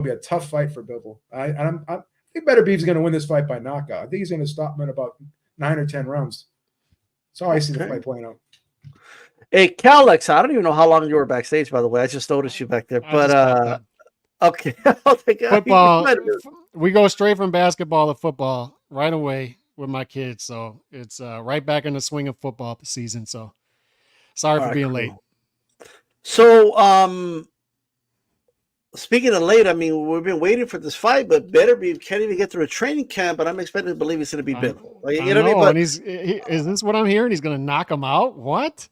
be a tough fight for Bivol. I think Better Beef's going to win this fight by knockout. I think he's going to stop him in about 9 or 10 rounds. That's how I see the fight playing out. Hey, Calix, I don't even know how long you were backstage, by the way. I just noticed you back there. But okay. Football. We go straight from basketball to football right away with my kids. So it's right back in the swing of football season. So sorry for being late. So speaking of late, I mean, we've been waiting for this fight, but Better Beef can't even get through a training camp, but I'm expecting to believe it's going to be Bivol. Like, you know what I mean? But, is this what I'm hearing? He's going to knock him out? What?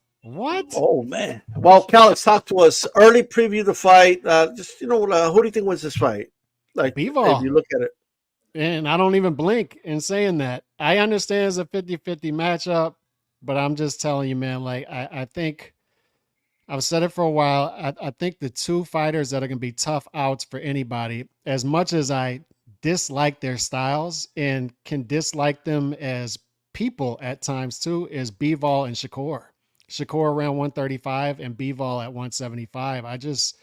Oh, man. Well, Calix, talk to us. Early preview the fight. Just, who do you think wins this fight? Like, Bivol. If you look at it. And I don't even blink in saying that. I understand it's a 50-50 matchup, but I'm just telling you, man, like, I think I've said it for a while. I think the two fighters that are going to be tough outs for anybody, as much as I dislike their styles and can dislike them as people at times too, is Bivol and Shakur. Shakur around 135 and Bivol at 175. I just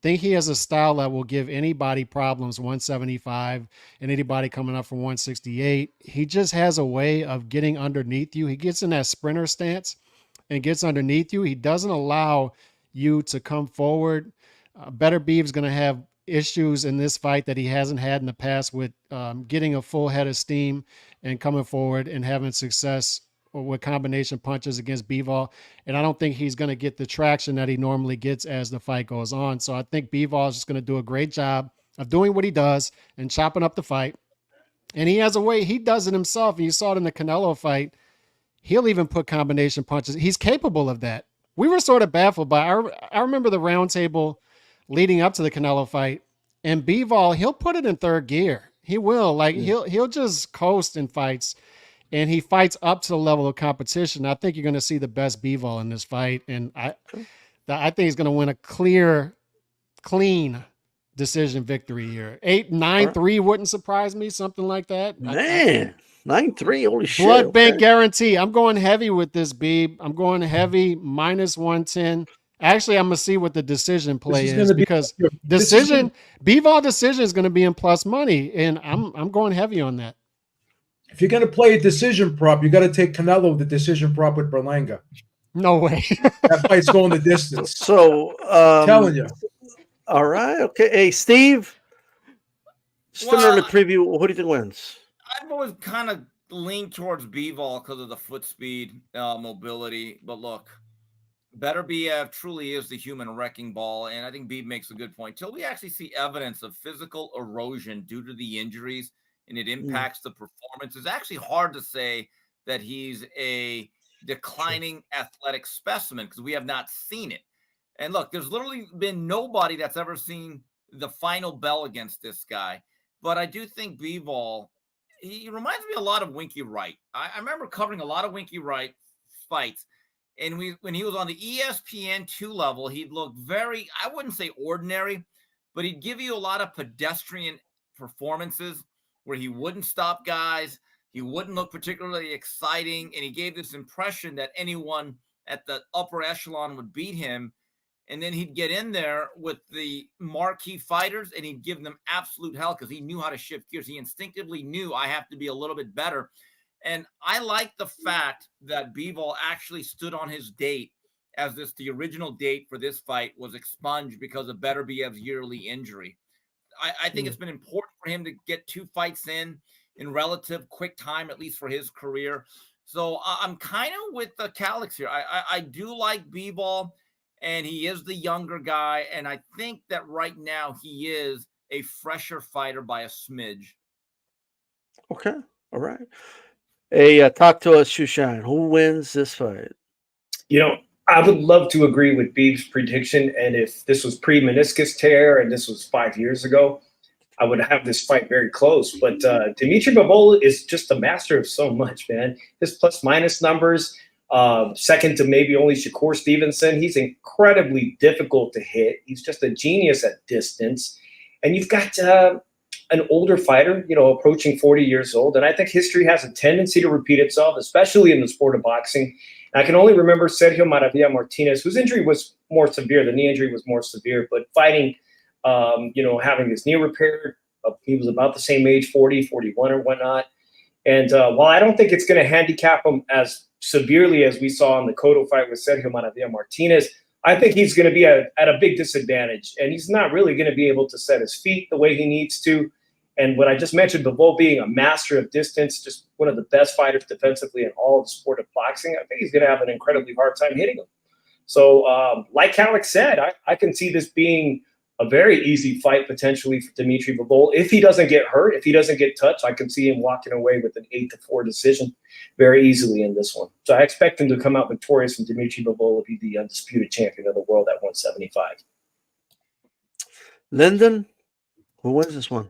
think he has a style that will give anybody problems 175 and anybody coming up from 168. He just has a way of getting underneath you. He gets in that sprinter stance and gets underneath you. He doesn't allow you to come forward. Better Beef's going to have issues in this fight that he hasn't had in the past with getting a full head of steam and coming forward and having success with combination punches against Bivol. And I don't think he's going to get the traction that he normally gets as the fight goes on. So I think Bivol is just going to do a great job of doing what he does and chopping up the fight. And he has a way, he does it himself. And you saw it in the Canelo fight. He'll even put combination punches. He's capable of that. We were sort of baffled by, I remember the roundtable leading up to the Canelo fight, and Bivol, he'll put it in third gear. He will. Like, he'll just coast in fights, and he fights up to the level of competition. I think you're going to see the best Bivol in this fight, and I think he's going to win a clean decision victory here. 9-3 wouldn't surprise me, something like that. Man, 9-3, holy shit. Blood bank guarantee. I'm going heavy with this, Beeb. I'm going heavy, minus 110. Actually, I'm going to see what the decision play is because Bivol decision is going to be in plus money, and I'm going heavy on that. If you're going to play a decision prop, you got to take Canelo with the decision prop with Berlanga. No way. That fight's going the distance. So, I'm telling you. All right. Okay. Hey, Steve. Just an early preview. Who do you think wins? I've always kind of leaned towards Bivol because of the foot speed, mobility. But look, Better BF truly is the human wrecking ball. And I think Beeb makes a good point. Till we actually see evidence of physical erosion due to the injuries and it impacts the performance, it's actually hard to say that he's a declining athletic specimen because we have not seen it. And look, there's literally been nobody that's ever seen the final bell against this guy. But I do think Bivol, he reminds me a lot of Winky Wright. I remember covering a lot of Winky Wright fights. And when he was on the ESPN2 level, he'd look very, I wouldn't say ordinary, but he'd give you a lot of pedestrian performances where he wouldn't stop guys. He wouldn't look particularly exciting. And he gave this impression that anyone at the upper echelon would beat him. And then he'd get in there with the marquee fighters and he'd give them absolute hell because he knew how to shift gears. He instinctively knew I have to be a little bit better. And I like the fact that Bivol actually stood on his date as the original date for this fight was expunged because of Better BF's yearly injury. I think it's been important for him to get 2 fights in relative quick time, at least for his career. So I'm kind of with the Calix here. I do like Bivol. And he is the younger guy. And I think that right now he is a fresher fighter by a smidge. Okay. All right. Hey, talk to us, Shushan. Who wins this fight? I would love to agree with Beeb's prediction. And if this was pre-meniscus tear and this was 5 years ago, I would have this fight very close. But Dimitri Bivol is just a master of so much, man. His plus-minus numbers, second to maybe only Shakur Stevenson. He's incredibly difficult to hit. He's just a genius at distance. And you've got an older fighter, approaching 40 years old. And I think history has a tendency to repeat itself, especially in the sport of boxing. And I can only remember Sergio Maravilla Martinez, whose injury was more severe. The knee injury was more severe, but fighting having his knee repaired. He was about the same age, 40, 41 or whatnot. And while I don't think it's going to handicap him as severely as we saw in the Cotto fight with Sergio Maravilla Martinez, I think he's going to be at a big disadvantage. And he's not really going to be able to set his feet the way he needs to. And what I just mentioned, Bivol being a master of distance, just one of the best fighters defensively in all of the sport of boxing, I think he's going to have an incredibly hard time hitting him. So like Alex said, I can see this being a very easy fight potentially for Dimitri Bivol. If he doesn't get hurt, if he doesn't get touched, I can see him walking away with an 8-4 decision very easily in this one. So I expect him to come out victorious, and Dimitri Bivol will be the undisputed champion of the world at 175. Lyndon, who wins this one?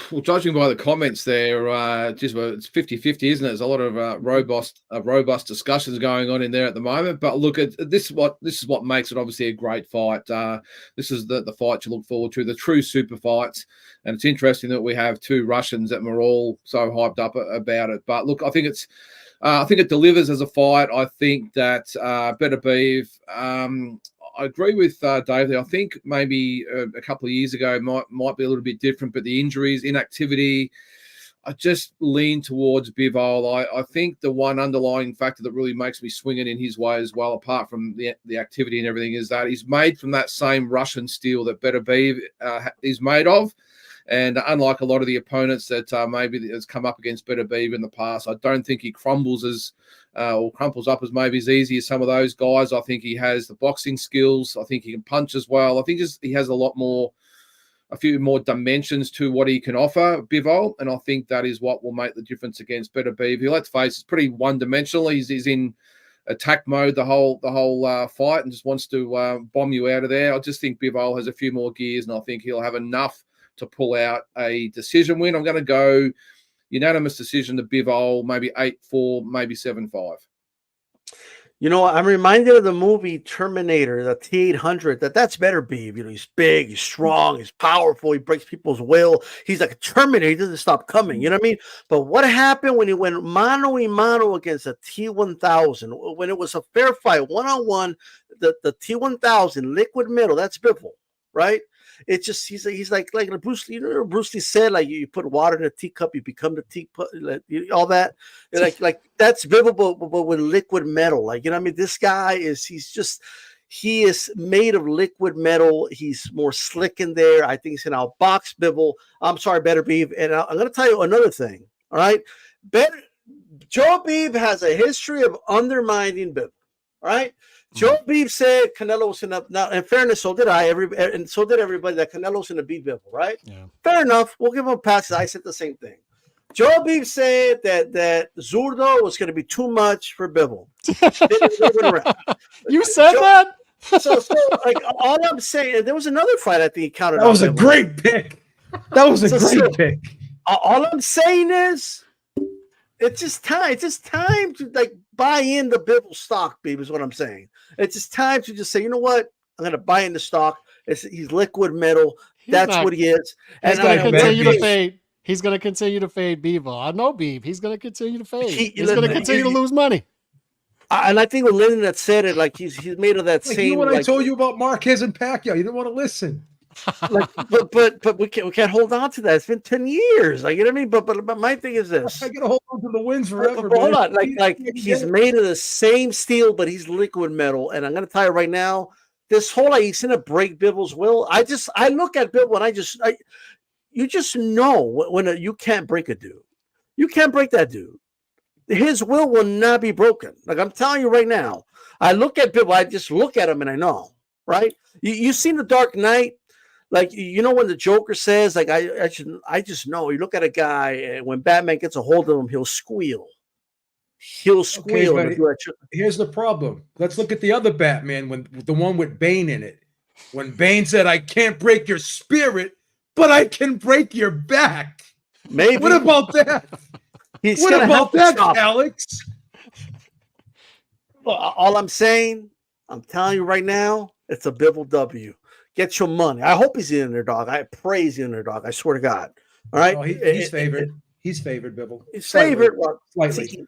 Well, judging by the comments there, it's 50-50, isn't it? There's a lot of robust discussions going on in there at the moment. But look, this is what makes it obviously a great fight. This is the fight you look forward to, the true super fights. And it's interesting that we have two Russians that we're all so hyped up about it. But look, I think it delivers as a fight. I think that Beterbiev. I agree with Dave there. I think maybe a couple of years ago might be a little bit different, but the injuries, inactivity, I just lean towards Bivol. I think the one underlying factor that really makes me swing it in his way as well, apart from the activity and everything, is that he's made from that same Russian steel that Beterbiev is made of. And unlike a lot of the opponents that maybe has come up against Beterbiev in the past, I don't think he crumbles up as maybe as easy as some of those guys. I think he has the boxing skills. I think he can punch as well. I think he has a few more dimensions to what he can offer, Bivol, and I think that is what will make the difference against Beterbiev, who, let's face it, is pretty one-dimensional. He's in attack mode the whole fight and just wants to bomb you out of there. I just think Bivol has a few more gears, and I think he'll have enough to pull out a decision win. I'm going to go unanimous decision to Bivol, maybe 8-4, maybe 7-5. You know, I'm reminded of the movie Terminator, the T-800. That's Beterbiev. You know, he's big, he's strong, he's powerful, he breaks people's will. He's like a Terminator. He doesn't stop coming. You know what I mean? But what happened when he went mano-a-mano against a T-1000? When it was a fair fight, one-on-one, the T-1000, liquid metal, that's Bivol, right? It's just he's like Bruce Lee. You know, Bruce Lee said, like, you put water in a teacup, you become the teacup. All that, like that's Bivol, but with liquid metal. Like, you know what I mean? This guy he is made of liquid metal. He's more slick in there. I think he's gonna outbox Bivol. I'm sorry, Beterbiev. And I'm gonna tell you another thing. All right, Joe Beeb has a history of undermining Bivol. All right. Joe Beeb said Canelo was enough. Now, in fairness, so did I. And so did everybody, that Canelo's going to beat Bivol, right? Yeah. Fair enough. We'll give him a pass. I said the same thing. Joe Beeb said that Zurdo was going to be too much for Bivol. You said that? So like, all I'm saying, there was another fight I think he counted. That was a great pick. That was a great pick. All I'm saying is, it's just time to like buy in the Bivol stock, baby, is what I'm saying. It's just time to just say, you know what? I'm going to buy in the stock. He's liquid metal. That's what he is. And he's going to continue to fade. He's going to continue to fade Bivol. I know Beeb. He's going to continue to fade. He's going to continue to lose money. And I think with Lyndon that said it, like he's made of that same. You know what I told you about Marquez and Pacquiao? You didn't want to listen. Like, but we can't hold on to that. It's been 10 years. Like, you know what I mean? But my thing is this. I gotta hold on to the wins forever. But hold on. Like he's made of the same steel, but he's liquid metal. And I'm gonna tell you right now, this whole he's gonna break Bivol's will. I look at Bivol and you just know when you can't break a dude. You can't break that dude. His will not be broken. Like, I'm telling you right now. I look at Bivol, I just look at him and I know, right? You seen The Dark Knight? Like, you know, when the Joker says, like, I just know. You look at a guy, and when Batman gets a hold of him, he'll squeal. He'll squeal. Okay, here's the problem. Let's look at the other Batman, when the one with Bane in it. When Bane said, "I can't break your spirit, but I can break your back." Maybe. What about that? What about that, Alex? Well, all I'm saying, I'm telling you right now, it's a Bivol W. Get your money. I hope he's the underdog. I pray he's the underdog. I swear to God. All right. Oh, he's favored. He's favored, Bivol. He's favored. Slightly.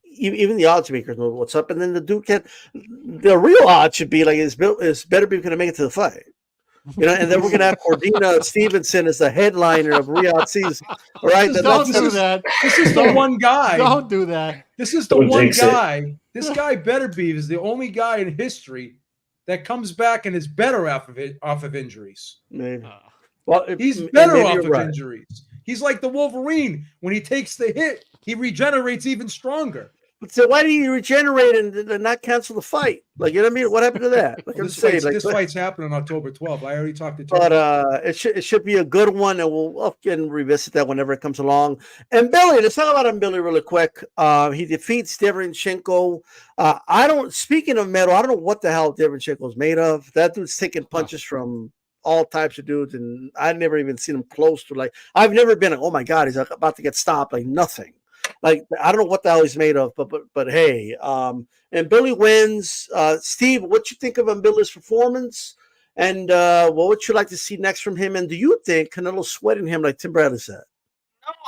Even the odds makers know what's up. And then the real odds should be like, is Beterbiev going to make it to the fight? And then we're gonna have Cordina Stevenson as the headliner of Riyadh Seas. All right, Don't do that. This is the one guy. Don't do that. This is the Don't one jinx it. guy. This guy Betterbeef is the only guy in history that comes back and is better off of injuries. Maybe. Well, He's better maybe off you're of right. injuries. He's like the Wolverine. When he takes the hit, he regenerates even stronger. But so why do you regenerate and not cancel the fight? Like, you know what I mean? What happened to that? Like, Well, I'm saying, like, this fight's happening on October 12th. I already talked to but Tony. it should be a good one, and we'll again revisit that whenever it comes along. And Billy, let's talk about Billy really quick. He defeats Derevyanchenko. Speaking of metal, I don't know what the hell Derevyanchenko's made of. That dude's taking punches from all types of dudes, and I've never even seen him close to, like, I've never been like, oh my God, he's about to get stopped. Like, nothing. Like, I don't know what the hell he's made of, but hey, and Billy wins. Steve, what you think of Billy's performance, and what would you like to see next from him? And do you think Canelo's sweating him like Tim Bradley said?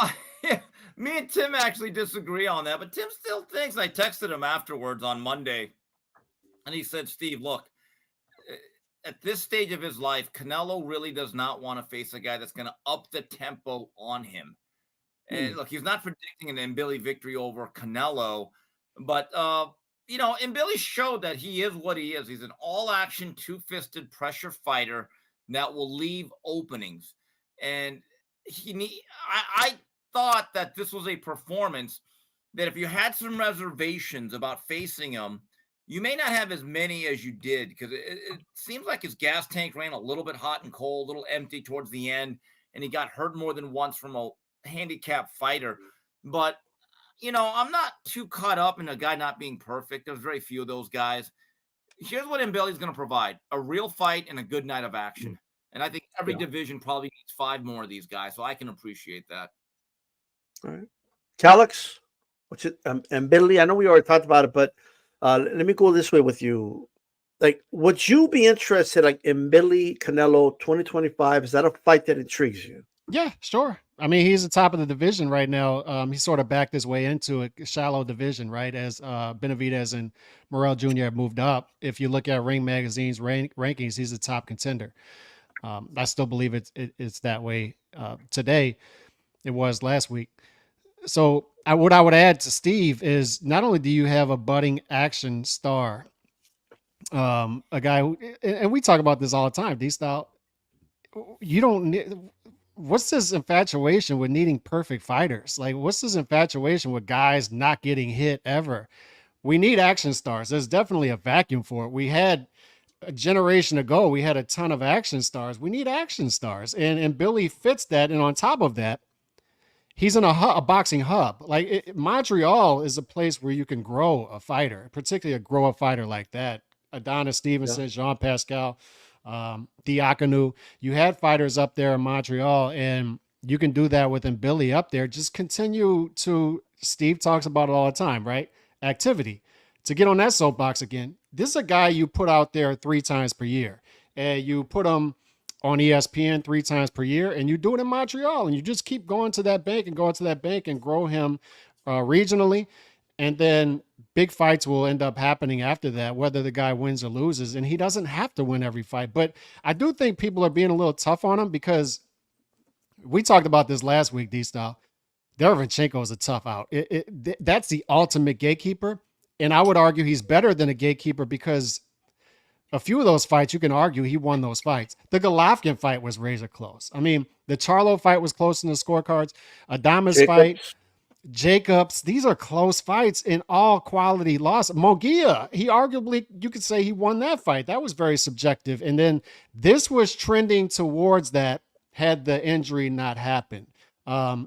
No, me and Tim actually disagree on that, but Tim still thinks. I texted him afterwards on Monday, and he said, "Steve, look, at this stage of his life, Canelo really does not want to face a guy that's going to up the tempo on him." And look, he's not predicting an Billy victory over Canelo, but Billy showed that he is what he is. He's an all-action, two-fisted pressure fighter that will leave openings. And I thought that this was a performance that if you had some reservations about facing him, you may not have as many as you did, because it seems like his gas tank ran a little bit hot and cold, a little empty towards the end, and he got hurt more than once from a handicap fighter. But I'm not too caught up in a guy not being perfect. There's very few of those guys. Here's what Mbele's going to provide: a real fight and a good night of action. And I think every division probably needs 5 more of these guys, so I can appreciate that. All right, Calix, what's it? And Billy, I know we already talked about it, but let me go this way with you. Like, would you be interested, like, in Billy Canelo 2025? Is that a fight that intrigues you? Yeah, sure. I mean, he's the top of the division right now. He sort of backed his way into a shallow division, right? As Benavidez and Morrell Jr. have moved up. If you look at Ring Magazine's rankings, he's a top contender. I still believe it's that way today. It was last week. So what I would add to Steve is, not only do you have a budding action star, a guy who, and we talk about this all the time, D-Style, you don't need... What's this infatuation with needing perfect fighters? Like, what's this infatuation with guys not getting hit ever? We need action stars. There's definitely a vacuum for it. We had a generation ago, we had a ton of action stars. We need action stars. And Billy fits that. And on top of that, he's in a boxing hub. Like, Montreal is a place where you can grow a fighter, particularly grow a fighter like that. Adonis Stevenson, Jean Pascal, Diakonu. You had fighters up there in Montreal, and you can do that with Billy up there. Just continue to, Steve talks about it all the time, right? Activity. To get on that soapbox again, this is a guy you put out there 3 times per year, and you put him on ESPN 3 times per year, and you do it in Montreal, and you just keep going to that bank and grow him regionally. And then big fights will end up happening after that, whether the guy wins or loses. And he doesn't have to win every fight. But I do think people are being a little tough on him, because we talked about this last week, D-Style. Derevyanchenko is a tough out. That's the ultimate gatekeeper. And I would argue he's better than a gatekeeper, because a few of those fights, you can argue he won those fights. The Golovkin fight was razor close. I mean, the Charlo fight was close in the scorecards. Adames fight. Jacobs, these are close fights in all quality loss. Munguia, he arguably, you could say he won that fight. That was very subjective. And then this was trending towards that had the injury not happened.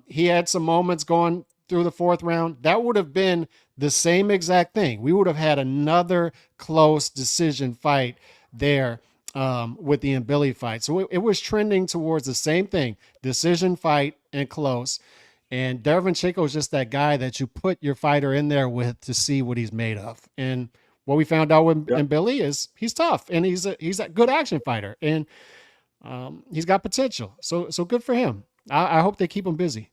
He had some moments going through the 4th round. That would have been the same exact thing. We would have had another close decision fight there with the Billy fight. So it was trending towards the same thing, decision fight and close. And Derevyanchenko is just that guy that you put your fighter in there with to see what he's made of. And what we found out with Billy is he's tough, and he's a good action fighter, and he's got potential. So good for him. I hope they keep him busy.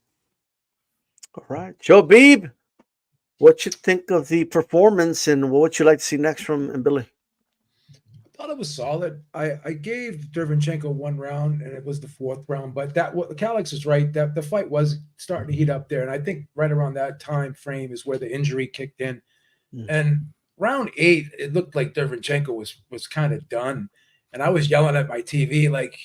All right, Joe Beeb, what you think of the performance, and what would you like to see next from Billy? thought it was solid. I gave Derevchenko 1 round, and it was the 4th round. But Calix is right, that the fight was starting to heat up there, and I think right around that time frame is where the injury kicked in. And round 8, it looked like Derevchenko was kind of done, and I was yelling at my TV like,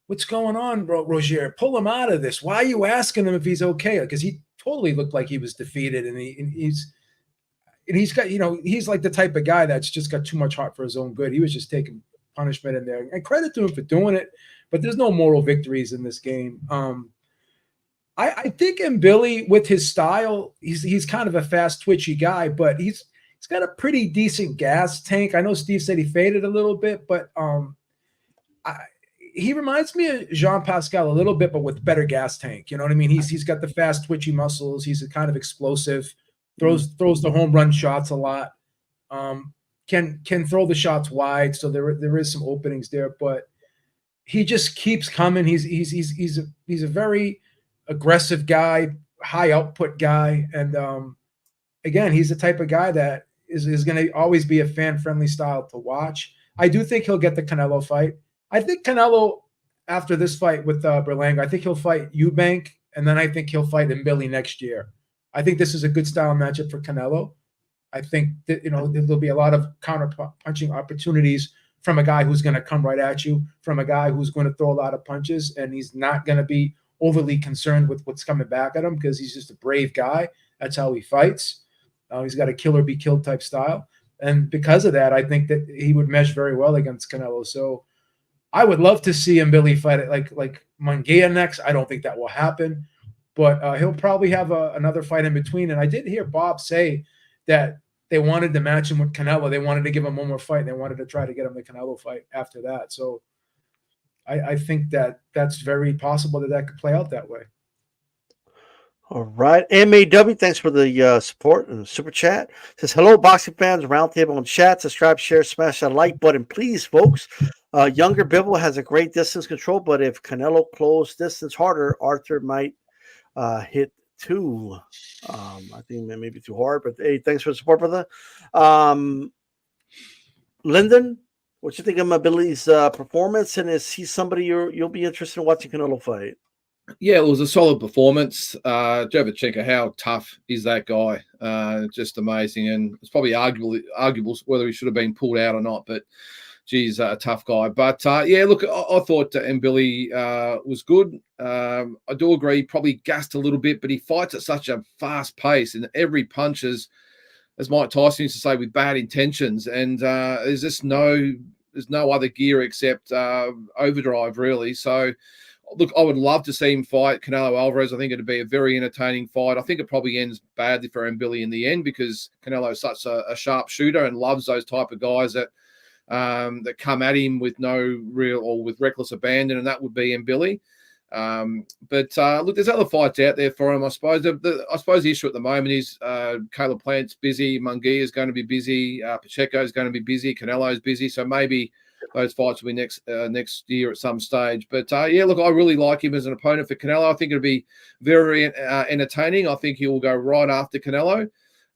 "What's going on, Roger? Pull him out of this. Why are you asking him if he's okay?" Because he totally looked like he was defeated, and he's got, he's like the type of guy that's just got too much heart for his own good. He was just taking punishment in there, and credit to him for doing it. But there's no moral victories in this game. I think Billy, with his style, he's kind of a fast, twitchy guy, but he's got a pretty decent gas tank. I know Steve said he faded a little bit, but he reminds me of Jean Pascal a little bit, but with better gas tank. You know what I mean? He's got the fast, twitchy muscles. He's kind of explosive. Throws the home run shots a lot. Can throw the shots wide, so there is some openings there, but he just keeps coming. He's a very aggressive guy, high output guy, and again, he's the type of guy that is going to always be a fan-friendly style to watch. I do think he'll get the Canelo fight. I think Canelo, after this fight with Berlanga, I think he'll fight Eubank, and then I think he'll fight Mbili next year. I think this is a good style matchup for Canelo. I think that, there'll be a lot of counter-punching opportunities from a guy who's going to come right at you, from a guy who's going to throw a lot of punches, and he's not going to be overly concerned with what's coming back at him because he's just a brave guy. That's how he fights. He's got a kill or be killed type style. And because of that, I think that he would mesh very well against Canelo. So I would love to see Mbili fight it like Munguia next. I don't think that will happen. But he'll probably have another fight in between. And I did hear Bob say that they wanted to match him with Canelo. They wanted to give him one more fight. And they wanted to try to get him the Canelo fight after that. So I think that's very possible that could play out that way. All right. MAW, thanks for the support and the super chat. Says, hello, boxing fans, roundtable and chat. Subscribe, share, smash that like button, please, folks. Younger Bivol has a great distance control, but if Canelo closed distance harder, Arthur might hit 2. I think that may be too hard, but hey, thanks for the support, brother. Lyndon, what you think of Mobility's performance, and is he somebody you'll be interested in watching Canelo fight? Yeah, it was a solid performance. Derevchenko, how tough is that guy? Just amazing, and it's probably arguable whether he should have been pulled out or not, but geez, a tough guy. But yeah, look, I thought Mbili was good. I do agree, probably gassed a little bit, but he fights at such a fast pace, and every punch is, as Mike Tyson used to say, with bad intentions. And there's no other gear except overdrive, really. So, look, I would love to see him fight Canelo Alvarez. I think it'd be a very entertaining fight. I think it probably ends badly for Mbili in the end because Canelo is such a sharp shooter and loves those type of guys that come at him with no real or with reckless abandon, and that would be Mbili. But look, there's other fights out there for him. I suppose the issue at the moment is Caleb Plant's busy, Munguia is going to be busy, Pacheco is going to be busy, Canelo is busy, so maybe those fights will be next year at some stage. But yeah, look, I really like him as an opponent for Canelo. I think it'll be very entertaining. I think he will go right after Canelo.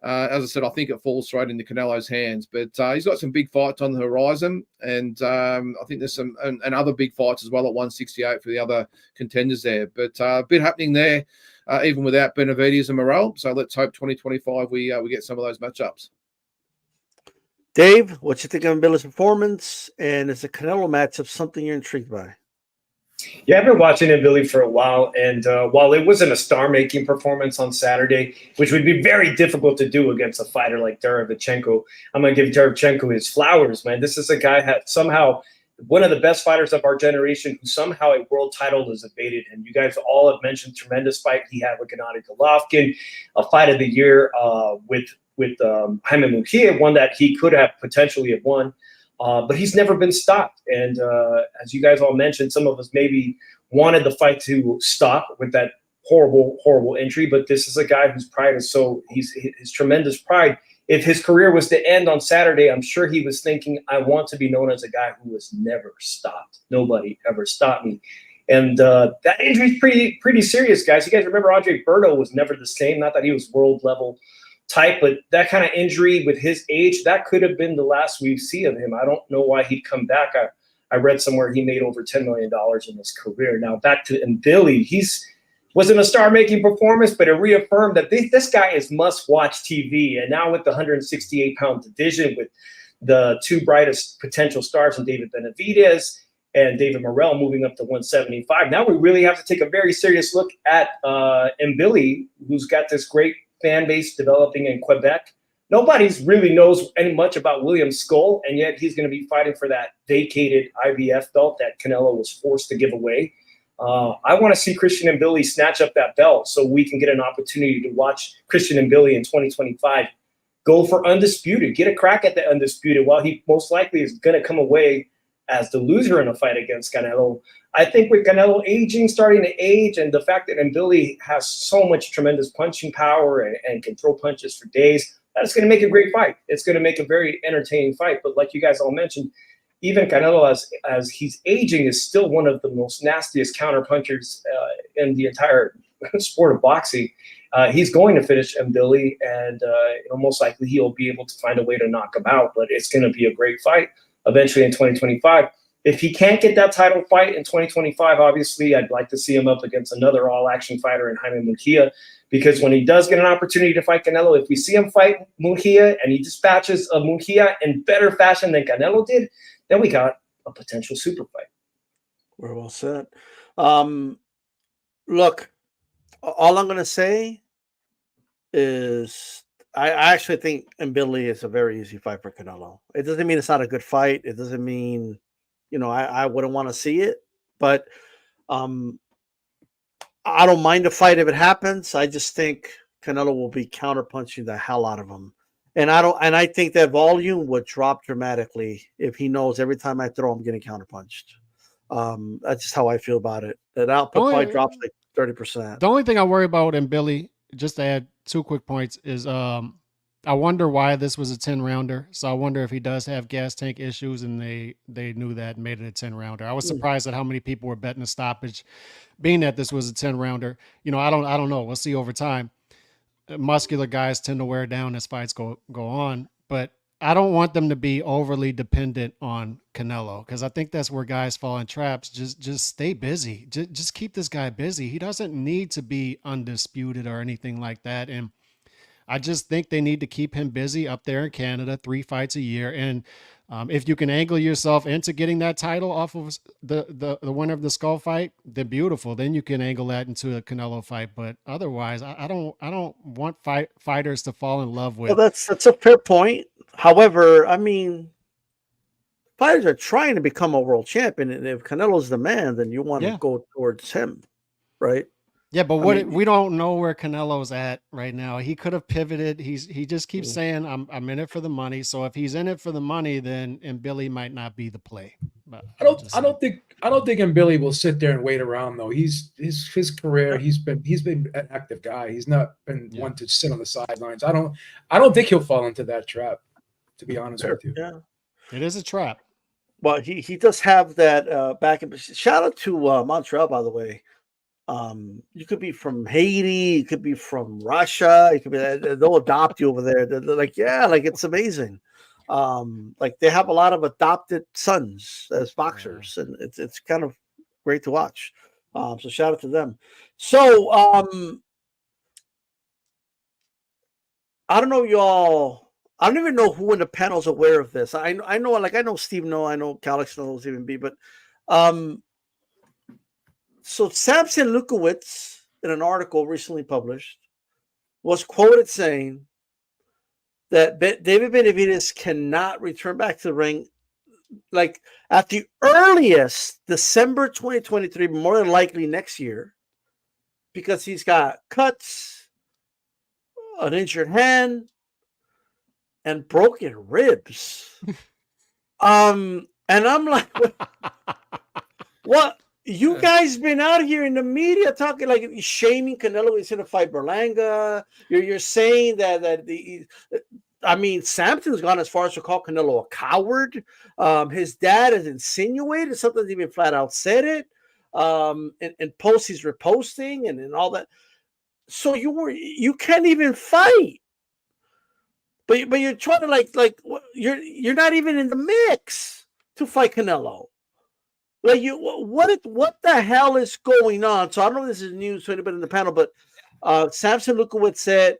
As I said, I think it falls straight into Canelo's hands. But he's got some big fights on the horizon, and I think there's some and other big fights as well at 168 for the other contenders there. But a bit happening there, even without Benavidez and Morrell. So let's hope 2025 we get some of those matchups. Dave, what you think of Mbili's performance, and is the Canelo matchup something you're intrigued by? Yeah, I've been watching Mbili for a while, and while it wasn't a star-making performance on Saturday, which would be very difficult to do against a fighter like Derevchenko, I'm going to give Derevchenko his flowers, man. This is a guy that somehow one of the best fighters of our generation who somehow a world title is evaded. And you guys all have mentioned tremendous fight he had with Gennady Golovkin, a fight of the year with Jaime Munguia, one that he could have potentially have won. But he's never been stopped. And as you guys all mentioned, some of us maybe wanted the fight to stop with that horrible, horrible injury. But this is a guy whose pride is his tremendous pride. If his career was to end on Saturday, I'm sure he was thinking, I want to be known as a guy who was never stopped. Nobody ever stopped me. And that injury is pretty serious, guys. You guys remember Andre Berto was never the same. Not that he was world level type, but that kind of injury with his age, that could have been the last we see of him. I don't know why he'd come back. I read somewhere he made over $10 million in his career. Now back to Billy, he's wasn't a star-making performance, but it reaffirmed that this guy is must-watch TV. And now with the 168-pound division, with the two brightest potential stars in David Benavidez and David Morrell moving up to 175, now we really have to take a very serious look at Billy, who's got this great fan base developing in Quebec. Nobody's really knows any much about William Skull, and yet he's going to be fighting for that vacated IBF belt that Canelo was forced to give away. I want to see Christian and Billy snatch up that belt so we can get an opportunity to watch Christian and Billy in 2025 go for undisputed, get a crack at the undisputed, while he most likely is going to come away as the loser in a fight against Canelo. I think with Canelo starting to age, and the fact that Billy has so much tremendous punching power and can throw punches for days, that's going to make a great fight. It's going to make a very entertaining fight. But like you guys all mentioned, even Canelo, as he's aging, is still one of the most nastiest counterpunchers in the entire sport of boxing. He's going to finish Billy, and most likely he'll be able to find a way to knock him out. But it's going to be a great fight eventually in 2025. If he can't get that title fight in 2025, obviously I'd like to see him up against another all-action fighter in Jaime Munguia, because when he does get an opportunity to fight Canelo, if we see him fight Munguia and he dispatches Munguia in better fashion than Canelo did, then we got a potential super fight. We're well said. Look, all I'm going to say is I actually think Billy is a very easy fight for Canelo. It doesn't mean it's not a good fight. It doesn't mean, I wouldn't want to see it. But I don't mind the fight if it happens. I just think Canelo will be counterpunching the hell out of him. And I think that volume would drop dramatically if he knows every time I throw, I'm getting counterpunched. That's just how I feel about it. That output probably drops like 30%. The only thing I worry about in Billy, just to add 2 quick points, is I wonder why this was a 10-rounder. So I wonder if he does have gas tank issues, and they knew that and made it a 10-rounder. I was surprised at how many people were betting a stoppage, being that this was a 10-rounder. I don't know. We'll see over time. Muscular guys tend to wear down as fights go on, but I don't want them to be overly dependent on Canelo, because I think that's where guys fall in traps. Just stay busy. Just keep this guy busy. He doesn't need to be undisputed or anything like that. And I just think they need to keep him busy up there in Canada, 3 fights a year. And if you can angle yourself into getting that title off of the winner of the Skull fight, then beautiful. Then you can angle that into a Canelo fight. But otherwise, I don't want fighters to fall in love with. Well, that's a fair point. However, I mean, fighters are trying to become a world champion, and if Canelo's the man, then you want to go towards him, right? Yeah, but we don't know where Canelo's at right now. He could have pivoted. He just keeps saying, I'm in it for the money. So if he's in it for the money, then Billy might not be the play. But I don't think Billy will sit there and wait around though. His career, he's been an active guy. He's not been one to sit on the sidelines. I don't think he'll fall into that trap, to be honest with you. Yeah. It is a trap. Well, he does have that back. Shout out to Montreal, by the way. You could be from Haiti, you could be from Russia, you could be, they'll adopt you over there. They're like, yeah, like it's amazing. Like they have a lot of adopted sons as boxers, and it's kind of great to watch. So shout out to them. So I don't know, y'all. I don't even know who in the panel is aware of this. I know Steve knows, I know Calix knows, even B, but so Samson Lukowitz, in an article recently published, was quoted saying that David Benavidez cannot return back to the ring, like at the earliest December 2023, more than likely next year, because he's got cuts, an injured hand, and broken ribs. And I'm like, what? You guys been out here in the media talking like shaming Canelo is going to fight Berlanga. You're saying that Sampson's gone as far as to call Canelo a coward. His dad has insinuated, sometimes even flat out said it. And posts he's reposting and all that. So you can't even fight. But you're trying to you're not even in the mix to fight Canelo. Like what the hell is going on? So I don't know if this is news to anybody in the panel, but Samson Lukowitz said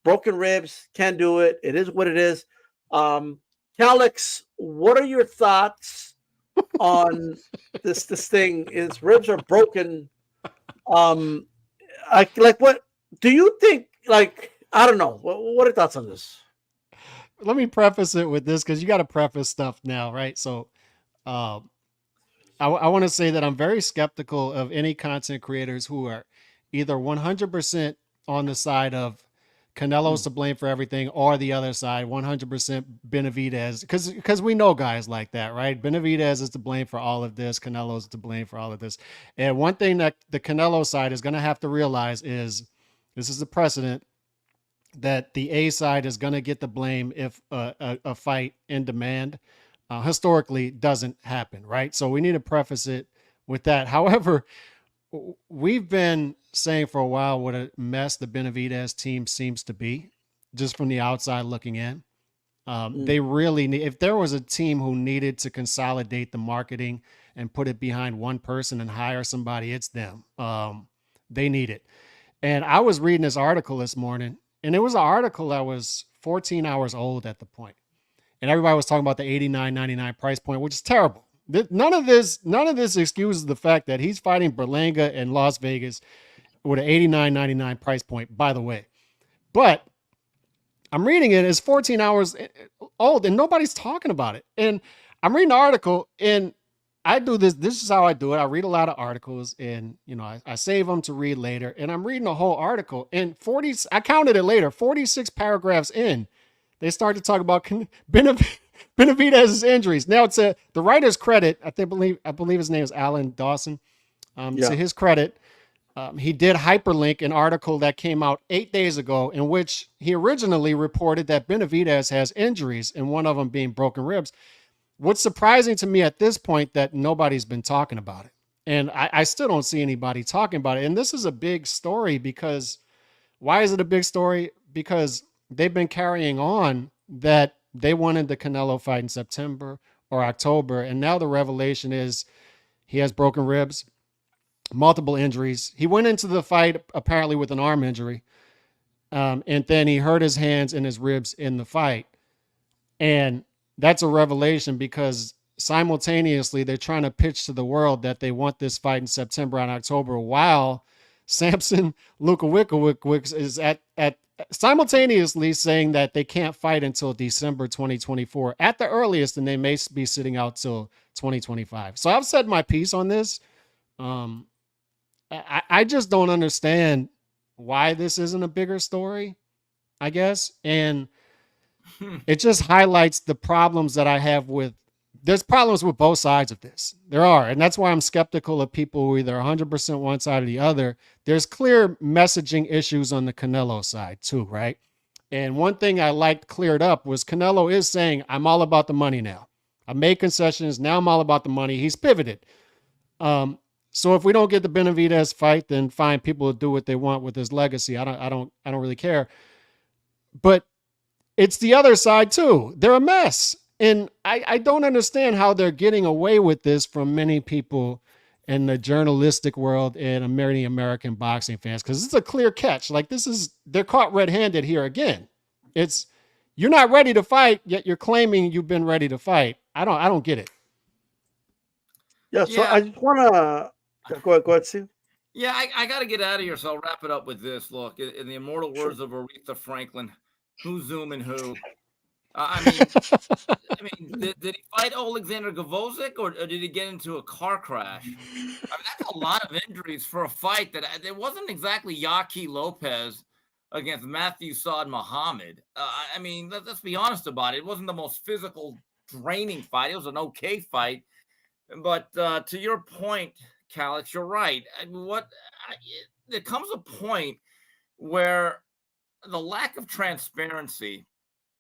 broken ribs, can't do it. It is what it is. Calix, what are your thoughts on this thing? His ribs are broken. What do you think? Like, I don't know. What are your thoughts on this? Let me preface it with this because you got to preface stuff now, right? So, I want to say that I'm very skeptical of any content creators who are either 100% on the side of Canelo's to blame for everything, or the other side, 100% Benavidez, because we know guys like that, right? Benavidez is to blame for all of this. Canelo's to blame for all of this. And one thing that the Canelo side is going to have to realize is this is a precedent that the A side is going to get the blame if a fight in demand historically doesn't happen, right? So we need to preface it with that. However, we've been saying for a while what a mess the Benavidez team seems to be, just from the outside looking in. They really need, if there was a team who needed to consolidate the marketing and put it behind one person and hire somebody, it's them. They need it. And I was reading this article this morning, and it was an article that was 14 hours old at the point. And everybody was talking about the $89.99 price point, which is terrible. None of this excuses the fact that he's fighting Berlanga in Las Vegas with an $89.99 price point, by the way. But I'm reading it, it's 14 hours old and nobody's talking about it. And I'm reading the article, and I do this. This is how I do it. I read a lot of articles, and I save them to read later. And I'm reading the whole article, and I counted it later, 46 paragraphs in, they start to talk about Benavidez's injuries. Now, to the writer's credit, I believe his name is Alan Dawson. To his credit, he did hyperlink an article that came out 8 days ago, in which he originally reported that Benavidez has injuries, and one of them being broken ribs. What's surprising to me at this point that nobody's been talking about it, and I still don't see anybody talking about it. And this is a big story because why is it a big story? Because they've been carrying on that they wanted the Canelo fight in September or October. And now the revelation is he has broken ribs, multiple injuries. He went into the fight apparently with an arm injury. And then he hurt his hands and his ribs in the fight. And that's a revelation because simultaneously they're trying to pitch to the world that they want this fight in September and October, while Samson Lukowicz is at simultaneously saying that they can't fight until December 2024 at the earliest, and they may be sitting out till 2025. So I've said my piece on this. I just don't understand why this isn't a bigger story, I guess. And it just highlights the problems that I have there's problems with both sides of this. There are. And that's why I'm skeptical of people who are either 100% one side or the other. There's clear messaging issues on the Canelo side too, right? And one thing I liked cleared up was Canelo is saying, I'm all about the money now. I made concessions. Now I'm all about the money. He's pivoted. So if we don't get the Benavidez fight, then fine, people will do what they want with his legacy. I don't really care. But it's the other side too. They're a mess. And I don't understand how they're getting away with this from many people in the journalistic world and many American boxing fans, because it's a clear catch. Like they're caught red-handed here again. You're not ready to fight, yet you're claiming you've been ready to fight. I don't get it. Yeah, so I just want to go ahead, Steve. Yeah, I got to get out of here, so I'll wrap it up with this. Look, in the immortal words of Aretha Franklin, who's zooming who? I mean, did he fight Alexander Gavozic, or did he get into a car crash? I mean, that's a lot of injuries for a fight that it wasn't exactly Yaqui Lopez against Matthew Saad Muhammad. I mean, let's be honest about it. It wasn't the most physical, draining fight. It was an okay fight. But to your point, Calix, you're right. There comes a point where the lack of transparency,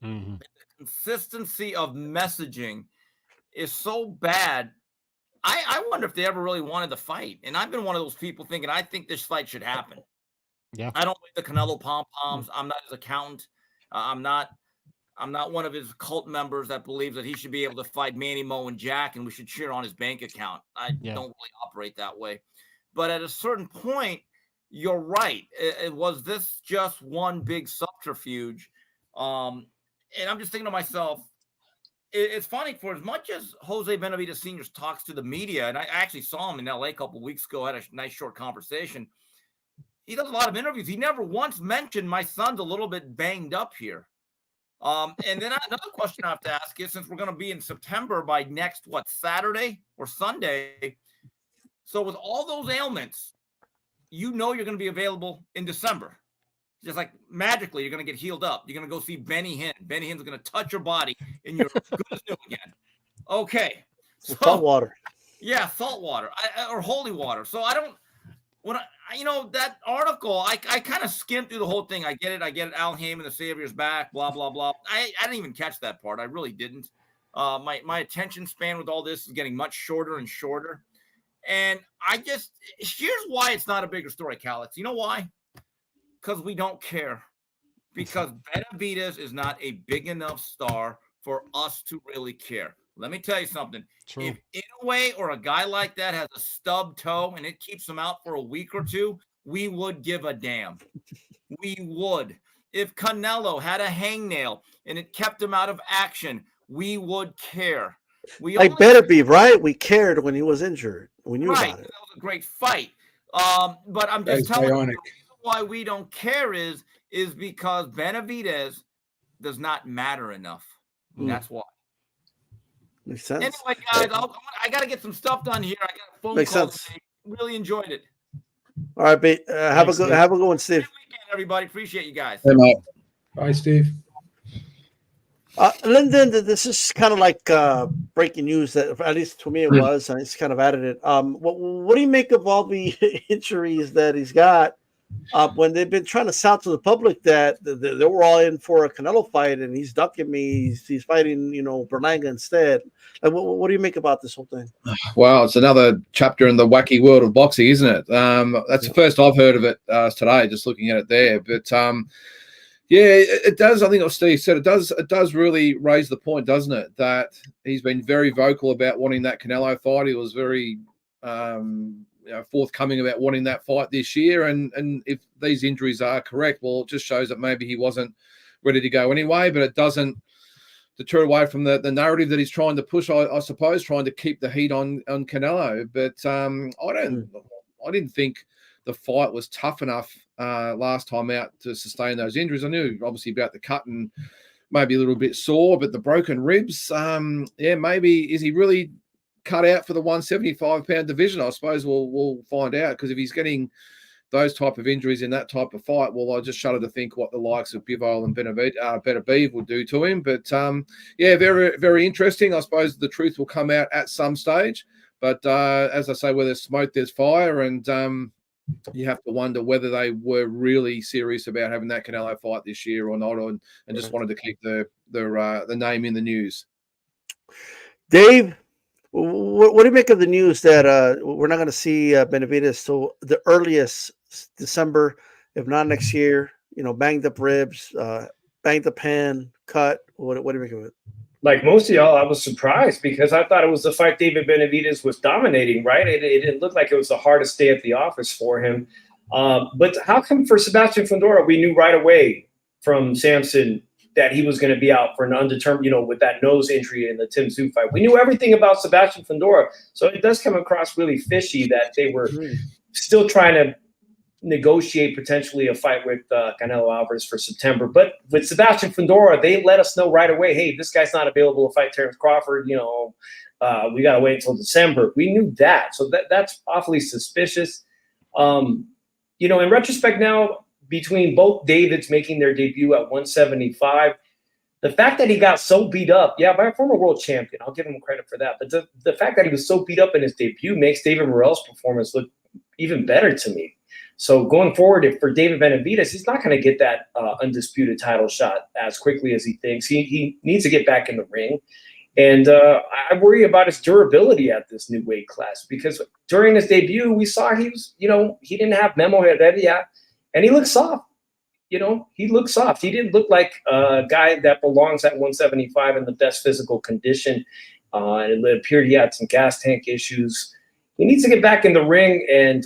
the consistency of messaging is so bad. I wonder if they ever really wanted to fight. And I've been one of those people thinking, I think this fight should happen. Yeah. I don't like the Canelo pom-poms. I'm not his accountant. I'm not I'm not one of his cult members that believes that he should be able to fight Manny, Mo, and Jack, and we should cheer on his bank account. I don't really operate that way. But at a certain point, you're right. It was this just one big subterfuge? And I'm just thinking to myself, it's funny, for as much as Jose Benavidez Sr. talks to the media, and I actually saw him in LA a couple of weeks ago, had a nice short conversation. He does a lot of interviews. He never once mentioned my son's a little bit banged up here. And then another question I have to ask is, since we're going to be in September by next, Saturday or Sunday. So with all those ailments, you're going to be available in December. Just like magically, you're going to get healed up. You're going to go see Benny Hinn. Benny Hinn's going to touch your body and you're good as new again. Okay. So, salt water. Yeah, salt water or holy water. So that article, I kind of skimmed through the whole thing. I get it. Al Heyman, the Savior's back, blah, blah, blah. I didn't even catch that part. I really didn't. My attention span with all this is getting much shorter and shorter. And here's why it's not a bigger story, Calix. You know why? Because we don't care. Because Benavidez is not a big enough star for us to really care. Let me tell you something. True. If Inoue or a guy like that has a stub toe and it keeps him out for a week or two, we would give a damn. We would. If Canelo had a hangnail and it kept him out of action, we would care. Like Beterbiev, right? We cared when he was injured. We knew about it. That was a great fight. But I'm just telling you, the reason why we don't care is because Benavidez does not matter enough. That's why. Makes sense. Anyway, guys, I got to get some stuff done here. I got a phone call today. Really enjoyed it. All right, have a good one, Steve. Good weekend, everybody. Appreciate you guys. Hey, mate. Bye, Steve. Lyndon, this is kind of like breaking news. That at least to me it was. I just kind of added it. What do you make of all the injuries that he's got? When they've been trying to sound to the public that they were all in for a Canelo fight, and he's ducking me. He's fighting, Berlanga instead. Like, what do you make about this whole thing? Well, it's another chapter in the wacky world of boxing, isn't it? That's the first I've heard of it today. Just looking at it there, but yeah, it does. I think what Steve said, it does really raise the point, doesn't it? That he's been very vocal about wanting that Canelo fight. He was very forthcoming about wanting that fight this year. And if these injuries are correct, well, it just shows that maybe he wasn't ready to go anyway, but it doesn't deter away from the narrative that he's trying to push, I suppose, trying to keep the heat on Canelo. But I didn't think the fight was tough enough last time out to sustain those injuries. I knew obviously about the cut and maybe a little bit sore, but the broken ribs, maybe is he really cut out for the 175-pound division? I suppose we'll find out, because if he's getting those type of injuries in that type of fight, well, I just shudder to think what the likes of Bivol and Beterbiev will do to him. But very, very interesting. I suppose the truth will come out at some stage. But as I say, where there's smoke, there's fire, and you have to wonder whether they were really serious about having that Canelo fight this year or not, and just wanted to keep the name in the news. Dave, what do you make of the news that we're not going to see Benavidez till the earliest December, if not next year? Banged up ribs, banged up hand, cut. What do you make of it? Like most of y'all, I was surprised because I thought it was the fight David Benavidez was dominating, right? It didn't look like it was the hardest day at the office for him. But how come for Sebastian Fundora, we knew right away from Samson that he was going to be out for an undetermined, with that nose injury in the Tim Tszyu fight? We knew everything about Sebastian Fundora. So it does come across really fishy that they were still trying to negotiate potentially a fight with Canelo Alvarez for September. But with Sebastian Fundora, they let us know right away, hey, this guy's not available to fight Terrence Crawford. We got to wait until December. We knew that. So that's awfully suspicious. In retrospect now, between both Davids making their debut at 175, the fact that he got so beat up, by a former world champion, I'll give him credit for that. But the fact that he was so beat up in his debut makes David Morrell's performance look even better to me. So going forward, for David Benavidez, he's not going to get that undisputed title shot as quickly as he thinks. He needs to get back in the ring. And I worry about his durability at this new weight class, because during his debut, we saw he was, he didn't have Memo Heredia, and he looked soft. he looked soft. He didn't look like a guy that belongs at 175 in the best physical condition. And it appeared he had some gas tank issues. He needs to get back in the ring and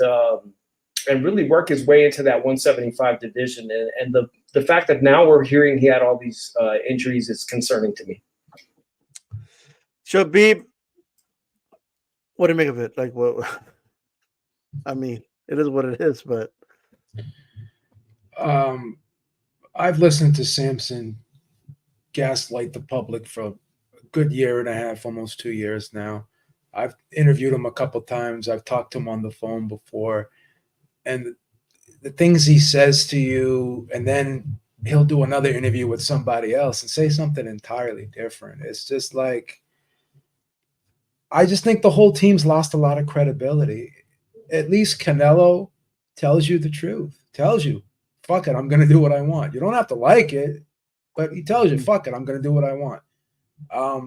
really work his way into that 175 division. And the fact that now we're hearing he had all these injuries is concerning to me. So, Beeb, what do you make of it? Like, what? I mean, it is what it is, but I've listened to Samson gaslight the public for a good year and a half, almost 2 years now. I've interviewed him a couple times. I've talked to him on the phone before, and the things he says to you, and then he'll do another interview with somebody else and say something entirely different. It's just like, I just think the whole team's lost a lot of credibility. At least Canelo tells you the truth, tells you, fuck it, I'm going to do what I want. You don't have to like it, but he tells you, fuck it, I'm going to do what I want. I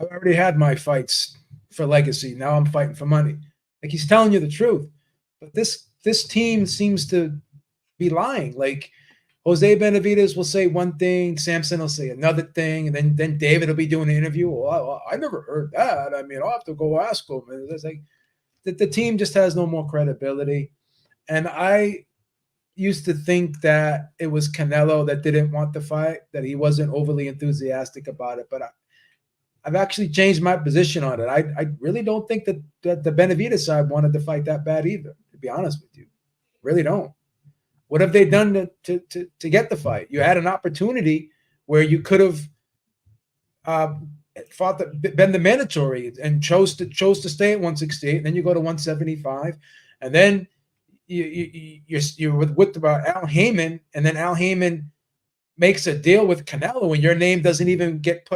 already had my fights for legacy. Now I'm fighting for money. Like, he's telling you the truth. But this team seems to be lying. Like, Jose Benavidez will say one thing, Samson will say another thing, and then David will be doing an interview. Well, I never heard that. I mean, I'll have to go ask him. And it's like the team just has no more credibility. And I used to think that it was Canelo that didn't want the fight, that he wasn't overly enthusiastic about it. But I've actually changed my position on it. I really don't think that the Benavidez side wanted to fight that bad either, to be honest with you. Really don't. What have they done to get the fight? You had an opportunity where you could have been the mandatory and chose to stay at 168, and then you go to 175, and then you're with Al Heyman, and then Al Heyman makes a deal with Canelo, and your name doesn't even get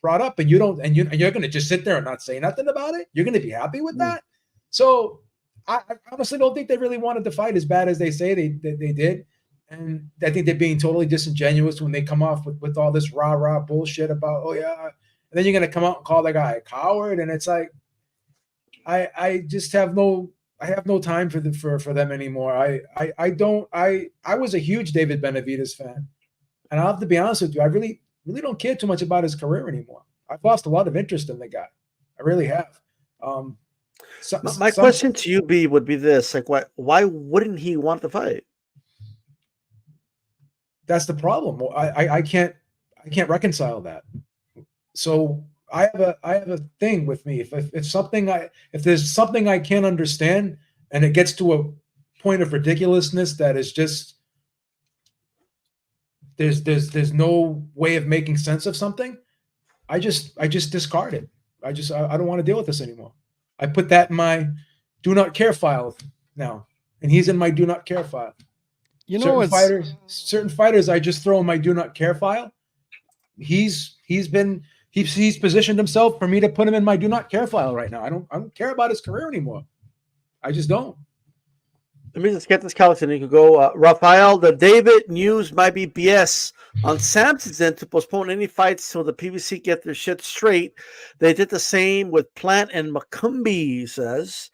brought up, and you're going to just sit there and not say nothing about it. You're going to be happy with that. So I honestly don't think they really wanted to fight as bad as they say they did. And I think they're being totally disingenuous when they come off with all this rah-rah bullshit about, oh, yeah. And then you're going to come out and call the guy a coward. And it's like, I just have no time for them anymore. I was a huge David Benavidez fan. And I'll have to be honest with you, I really don't care too much about his career anymore. I've lost a lot of interest in the guy. I really have. My question to you, B, would be this: like, why wouldn't he want the fight? That's the problem. I can't reconcile that. So I have a thing with me. If there's something I can't understand, and it gets to a point of ridiculousness that is just there's no way of making sense of something, I just discard it. I don't want to deal with this anymore. I put that in my do not care file now, and he's in my do not care file. You know, certain fighters I just throw in my do not care file. He's positioned himself for me to put him in my do not care file right now. I don't care about his career anymore. I just don't. Let me just get this Callison. You can go, Rafael. The David news might be BS on Samson's end to postpone any fights till the PBC get their shit straight. They did the same with Plant and Macumbi, he says.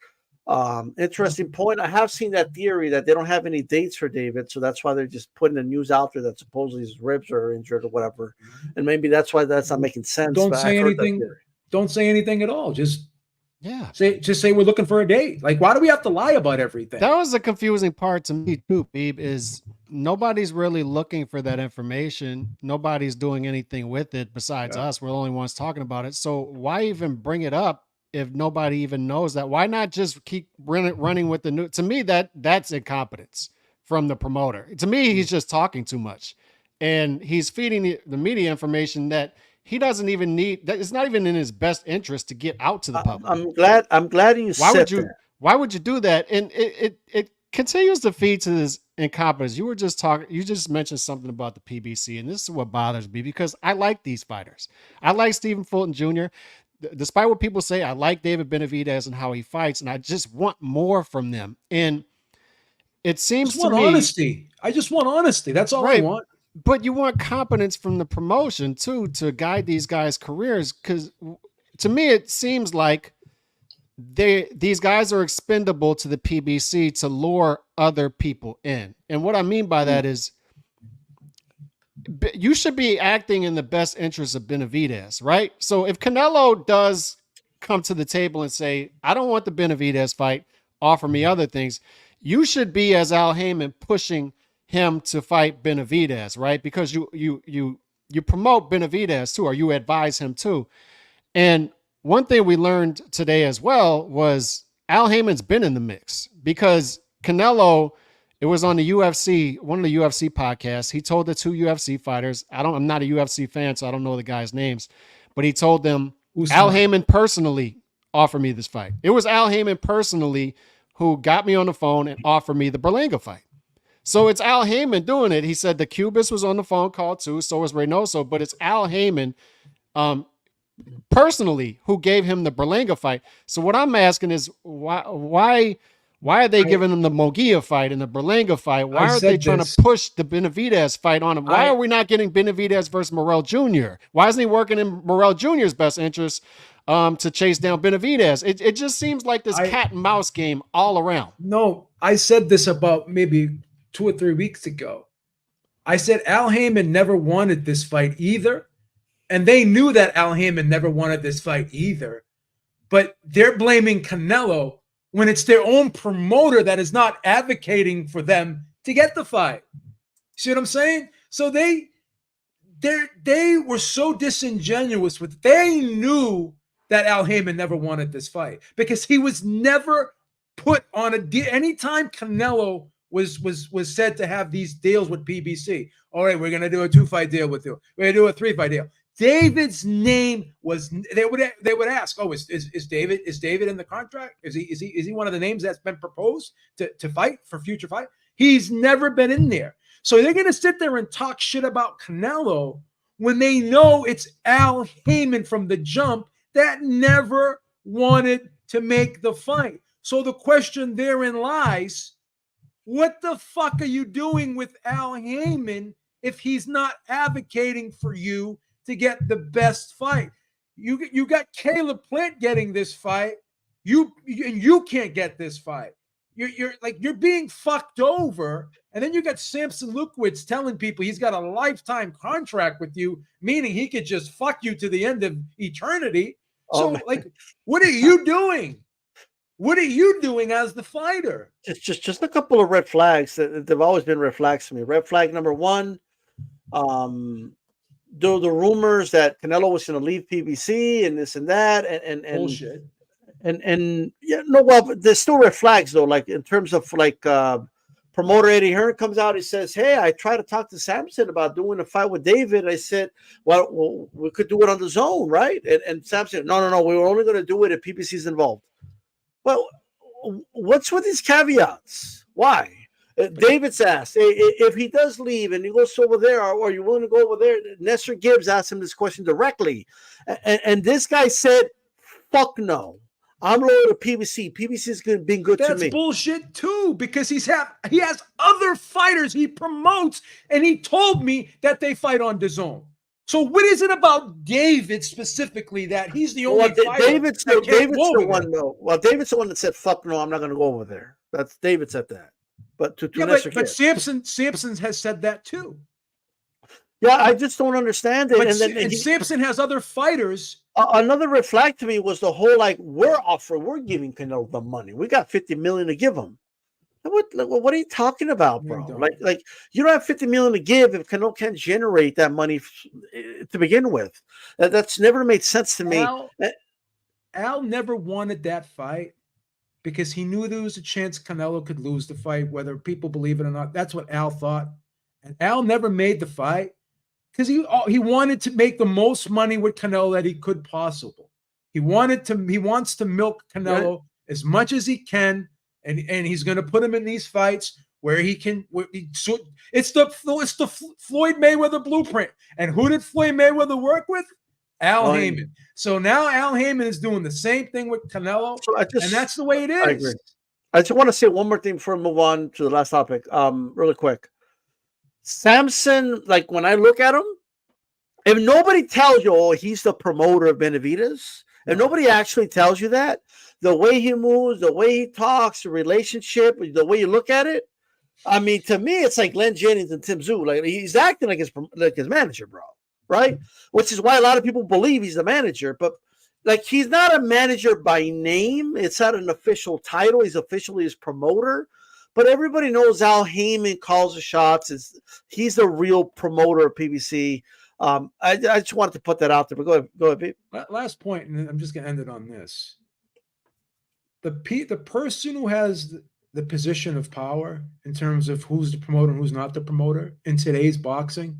Interesting point. I have seen that theory that they don't have any dates for David, so that's why they're just putting the news out there that supposedly his ribs are injured or whatever, and maybe that's why that's not making sense. Don't say anything. Don't say anything at all. Just say we're looking for a date. Like, why do we have to lie about everything? That was the confusing part to me too, Beeb, is nobody's really looking for that information. Nobody's doing anything with it besides us. We're the only ones talking about it. So why even bring it up if nobody even knows that? Why not just keep running with the news? To me, that's incompetence from the promoter. To me, he's just talking too much, and he's feeding the media information that he doesn't even need. That it's not even in his best interest to get out to the public. I'm glad you said that. Why would you do that? And it continues to feed to this incompetence. You just mentioned something about the PBC, and this is what bothers me because I like these fighters. I like Stephen Fulton Jr. Despite what people say, I like David Benavidez and how he fights, and I just want more from them. And it seems to me, honesty. I just want honesty. That's all I want. But you want competence from the promotion too to guide these guys' careers. Because to me, it seems like these guys are expendable to the PBC to lure other people in. And what I mean by that is you should be acting in the best interest of Benavidez, right? So if Canelo does come to the table and say, I don't want the Benavidez fight, offer me other things, you should be, as Al Heyman, pushing him to fight Benavidez, right? Because you promote Benavidez too, or you advise him too. And one thing we learned today as well was Al Heyman's been in the mix, because Canelo, it was on the UFC, one of the UFC podcasts. He told the two UFC fighters, I'm not a UFC fan, so I don't know the guys' names, but he told them, Al Heyman personally offered me this fight. It was Al Heyman personally who got me on the phone and offered me the Berlanga fight. So it's Al Heyman doing it. He said the Cubist was on the phone call too, so was Reynoso, but it's Al Heyman personally who gave him the Berlanga fight. So what I'm asking is why are they giving him the Mogia fight and the Berlanga fight? Why are they trying to push the Benavidez fight on him? Why are we not getting Benavidez versus Morrell Jr.? Why isn't he working in Morrell Jr.'s best interest to chase down Benavidez? It just seems like this cat and mouse game all around. No, I said this about maybe 2 or 3 weeks ago. I said Al Heyman never wanted this fight either. And they knew that Al Heyman never wanted this fight either. But they're blaming Canelo when it's their own promoter that is not advocating for them to get the fight. See what I'm saying? So they were so disingenuous with, they knew that Al Heyman never wanted this fight because he was never put on a deal. Anytime Canelo was said to have these deals with PBC, all right, we're going to do a 2-fight deal with you. We're going to do a 3-fight deal. David's name was, they would ask, oh, is David in the contract? Is he one of the names that's been proposed to fight for future fight? He's never been in there. So they're going to sit there and talk shit about Canelo when they know it's Al Heyman from the jump that never wanted to make the fight. So the question therein lies, what the fuck are you doing with Al Heyman if he's not advocating for you to get the best fight? You got Caleb Plant getting this fight. You can't get this fight. You're being fucked over. And then you got Samson Lukowitz telling people he's got a lifetime contract with you, meaning he could just fuck you to the end of eternity. So what are you doing? What are you doing as the fighter? Just a couple of red flags that they've always been red flags to me. Red flag number one, the rumors that Canelo was going to leave PBC and this and that, and bullshit. And yeah, no, well, but there's still red flags though. Like in terms of promoter Eddie Hearn comes out, he says, "Hey, I tried to talk to Samson about doing a fight with David." I said, "Well, we could do it on the zone, right?" And Samson, no, we were only going to do it if PBC's involved. Well, what's with these caveats? Why? David's asked, if he does leave and he goes over there, or are you willing to go over there? Nestor Gibbs asked him this question directly. And this guy said, fuck no. I'm loyal to PBC. PBC's been good to me. That's bullshit too, because he has other fighters he promotes, and he told me that they fight on DAZN. So what is it about David specifically that he's the only fighter? David's the one though. Well, David's the one that said, fuck no, I'm not going to go over there. That's David said that. But but Samson has said that too. Yeah, I just don't understand it. And Samson has other fighters. Another red flag to me was the whole we're giving Canelo the money. We got $50 million to give him. What are you talking about, bro? Like you don't have $50 million to give if Canelo can't generate that money to begin with. That's never made sense to me. Al never wanted that fight because he knew there was a chance Canelo could lose the fight, whether people believe it or not. That's what Al thought. And Al never made the fight because he wanted to make the most money with Canelo that he could possible. He wants to milk Canelo as much as he can, and he's going to put him in these fights where he can. It's the Floyd Mayweather blueprint. And who did Floyd Mayweather work with? Al Heyman. So now Al Heyman is doing the same thing with Canelo, and that's the way it is. I agree. I just want to say one more thing before we move on to the last topic, really quick. Samson, like when I look at him, if nobody tells you, oh, he's the promoter of Benavidez, if nobody actually tells you that, the way he moves, the way he talks, the relationship, the way you look at it. I mean, to me, it's like Glenn Jennings and Tim Zhu. Like he's acting like his manager, bro. Right? Which is why a lot of people believe he's the manager, but like he's not a manager by name. It's not an official title. He's officially his promoter. But everybody knows Al Heyman calls the shots. He's the real promoter of PBC. I just wanted to put that out there. But go ahead, Pete. Last point, and I'm just going to end it on this. The person who has the position of power in terms of who's the promoter and who's not the promoter in today's boxing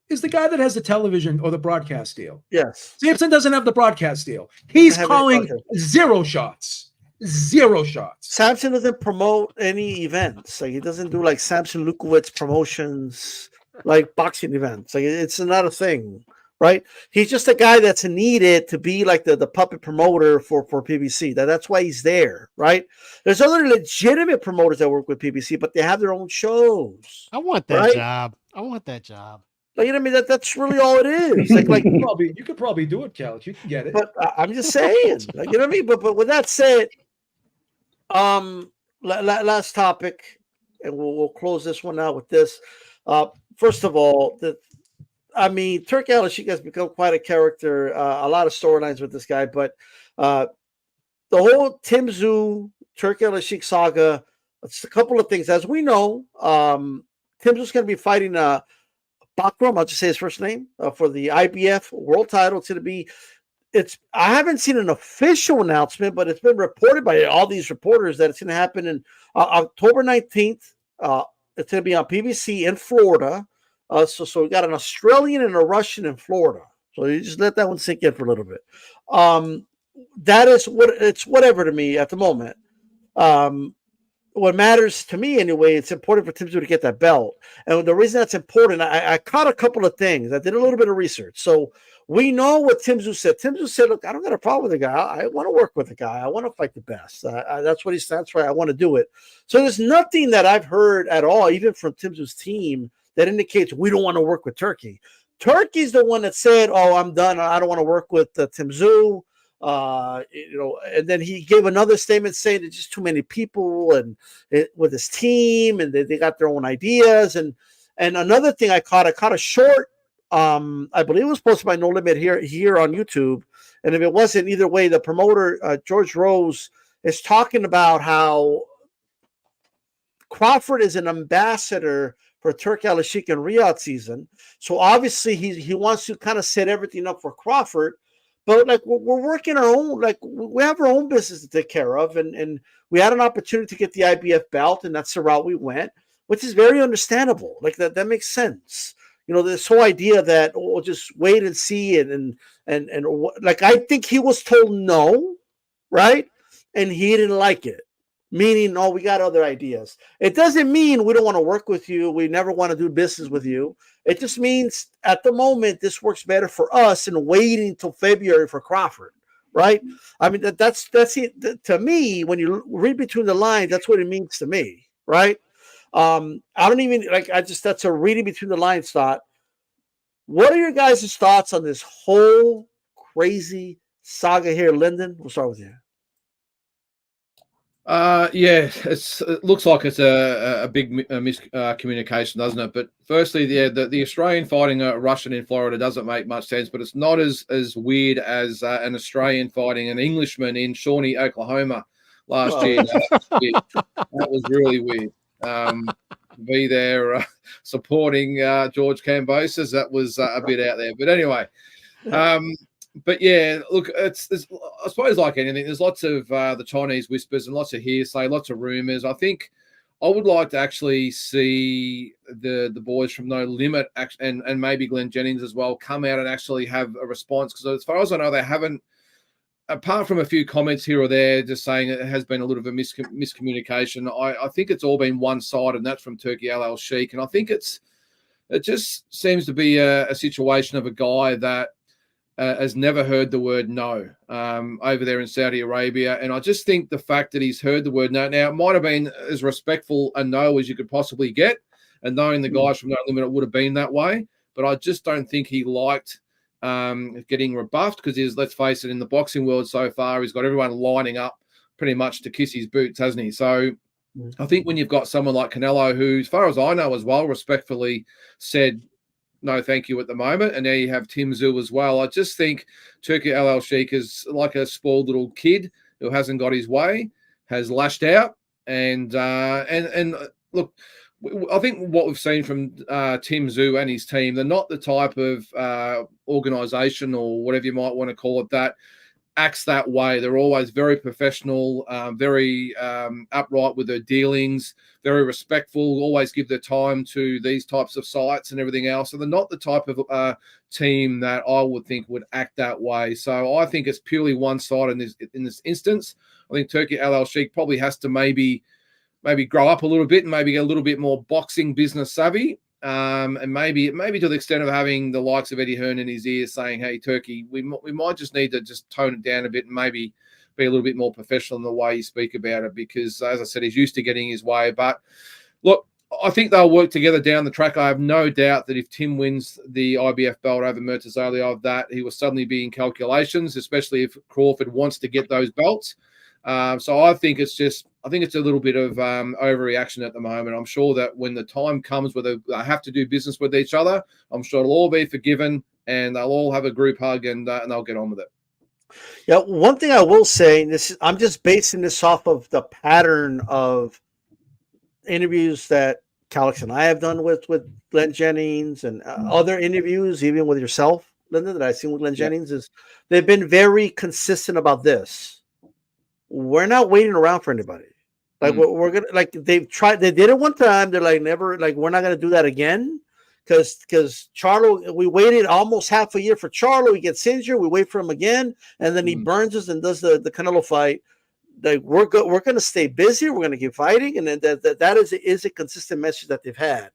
is the guy that has the television or the broadcast deal. Yes. Samson doesn't have the broadcast deal. He's calling 0 shots. 0 shots. Samson doesn't promote any events. Like he doesn't do like Samson Lukowitz promotions, like boxing events. Like it's not a thing, right? He's just a guy that's needed to be like the puppet promoter for PBC. That's why he's there, right? There's other legitimate promoters that work with PBC, but they have their own shows. I want that job. I want that job. Like, you know what I mean? That's really all it is. Like you could probably do it, Cal. You can get it. But I'm just saying, like, you know what I mean? But with that said, last topic, and we'll close this one out with this. First of all, Turki Al-Sheikh has become quite a character. A lot of storylines with this guy, but the whole Tim Zhu Turki Al-Sheikh saga. It's a couple of things, as we know. Tim Zhu's going to be fighting Bakram, I'll just say his first name, for the IBF world title. It's going to be. I haven't seen an official announcement, but it's been reported by all these reporters that it's going to happen in October 19th. It's going to be on PBC in Florida. So we got an Australian and a Russian in Florida. So you just let that one sink in for a little bit. That is it's whatever to me at the moment. What matters to me anyway, it's important for Tim Zhu to get that belt. And the reason that's important, I caught a couple of things. I did a little bit of research. So we know what Tim Zhu said. Tim Zhu said, look, I don't got a problem with the guy. I want to work with the guy. I want to fight the best. That's what he stands for. I want to do it. So there's nothing that I've heard at all, even from Tim Zhu's team, that indicates we don't want to work with Turki. Turki's the one that said, oh, I'm done. I don't want to work with Tim Zhu. And then he gave another statement saying there's just too many people and with his team, and they got their own ideas. And another thing I caught a short, I believe it was posted by No Limit here on YouTube. And if it wasn't, either way, the promoter, George Rose, is talking about how Crawford is an ambassador for Turki Al-Sheikh in Riyadh season. So obviously he wants to kind of set everything up for Crawford. But like we're working our own, like we have our own business to take care of, and we had an opportunity to get the IBF belt, and that's the route we went, which is very understandable. Like that makes sense. You know, this whole idea that we'll just wait and see it, and like I think he was told no, right, and he didn't like it. Meaning, oh, we got other ideas. It doesn't mean we don't want to work with you. We never want to do business with you. It just means at the moment, this works better for us than waiting until February for Crawford, right? I mean, that's it. To me, when you read between the lines, that's what it means to me, right? I don't even, that's a reading between the lines thought. What are your guys' thoughts on this whole crazy saga here? Lyndon, we'll start with you. It looks like it's a big miscommunication, doesn't it? But firstly, the Australian fighting a Russian in Florida doesn't make much sense, but it's not as weird as an Australian fighting an Englishman in Shawnee, Oklahoma last year. That was really weird. To be there supporting George Kambosos, that was a bit out there. But anyway, but yeah, look, it's I suppose like anything, there's lots of the Chinese whispers and lots of hearsay, lots of rumors. I think I would like to actually see the boys from No Limit and maybe Glenn Jennings as well come out and actually have a response, because as far as I know, they haven't, apart from a few comments here or there, just saying it has been a little bit of miscommunication. I think it's all been one-sided, and that's from Turki Al-Sheikh. And I think it just seems to be a situation of a guy that has never heard the word no over there in Saudi Arabia. And I just think the fact that he's heard the word no, now it might have been as respectful a no as you could possibly get, and knowing the guys from No Limit, it would have been that way. But I just don't think he liked getting rebuffed, because let's face it, in the boxing world so far, he's got everyone lining up pretty much to kiss his boots, hasn't he? So I think when you've got someone like Canelo, who, as far as I know as well, respectfully said no thank you at the moment, and now you have Tim Tszyu as well, I just think Turki Al Sheikh is like a spoiled little kid who hasn't got his way, has lashed out, and look, I think what we've seen from Tim Tszyu and his team, they're not the type of organisation or whatever you might want to call it that acts that way. They're always very professional, very upright with their dealings, very respectful, always give their time to these types of sites and everything else. So they're not the type of team that I would think would act that way. So I think it's purely one-sided in this instance. I think Turki Al Sheikh probably has to maybe grow up a little bit and maybe get a little bit more boxing business savvy. And maybe to the extent of having the likes of Eddie Hearn in his ear saying, hey, Turki, we might just need to just tone it down a bit and maybe be a little bit more professional in the way you speak about it, because, as I said, he's used to getting his way. But, look, I think they'll work together down the track. I have no doubt that if Tim wins the IBF belt over Murtazalia, that he will suddenly be in calculations, especially if Crawford wants to get those belts. So I think it's a little bit of overreaction at the moment. I'm sure that when the time comes where they have to do business with each other, I'm sure it'll all be forgiven and they'll all have a group hug and they'll get on with it. Yeah, one thing I will say, and I'm just basing this off of the pattern of interviews that Calix and I have done with Glenn Jennings and other interviews, even with yourself, Linda, that I've seen with Glenn Jennings, is they've been very consistent about this. We're not waiting around for anybody. Like we're gonna, like they did it one time. They're like, never, like, we're not gonna do that again. Because Charlo, we waited almost half a year for Charlo. He gets injured. We wait for him again, and then he burns us and does the Canelo fight. Like we're going to stay busy. We're going to keep fighting, and then that is a consistent message that they've had.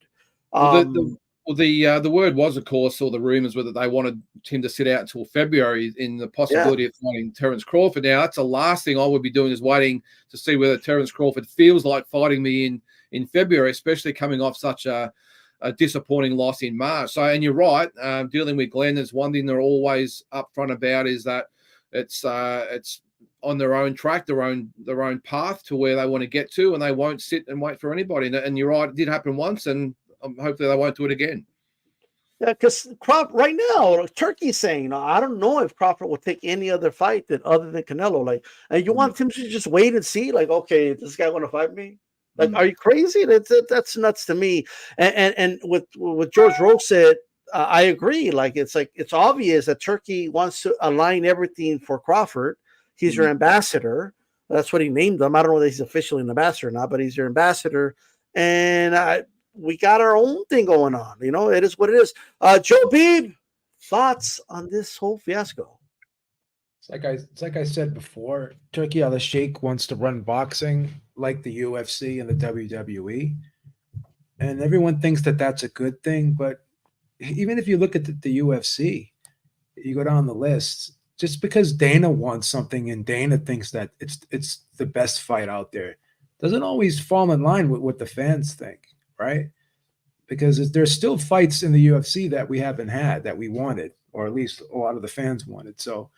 The word was, of course, or the rumors were that they wanted him to sit out until February in the possibility of fighting Terence Crawford. Now, that's the last thing I would be doing, is waiting to see whether Terence Crawford feels like fighting me in February, especially coming off such a disappointing loss in March. So, and you're right, dealing with Glenn, there's one thing they're always upfront about, is that it's on their own track, their own path to where they want to get to, and they won't sit and wait for anybody. And you're right, it did happen once, and hopefully they won't do it again. Yeah, because right now, Turkey's saying, I don't know if Crawford will take any other fight other than Canelo. Like, and you want him to just wait and see, like, okay, this guy want to fight me? Like, are you crazy? That's nuts to me. And with what George Rose said, I agree. Like, it's obvious that Turkey wants to align everything for Crawford. He's your ambassador. That's what he named him. I don't know whether he's officially an ambassador or not, but he's your ambassador. And we got our own thing going on. You know, it is what it is. Joe Beeb, thoughts on this whole fiasco? It's like I said before, Turki Al Sheikh wants to run boxing like the UFC and the WWE. And everyone thinks that that's a good thing. But even if you look at the UFC, you go down the list, just because Dana wants something and Dana thinks that it's the best fight out there, doesn't always fall in line with what the fans think, right? Because there's still fights in the UFC that we haven't had, that we wanted, or at least a lot of the fans wanted. So,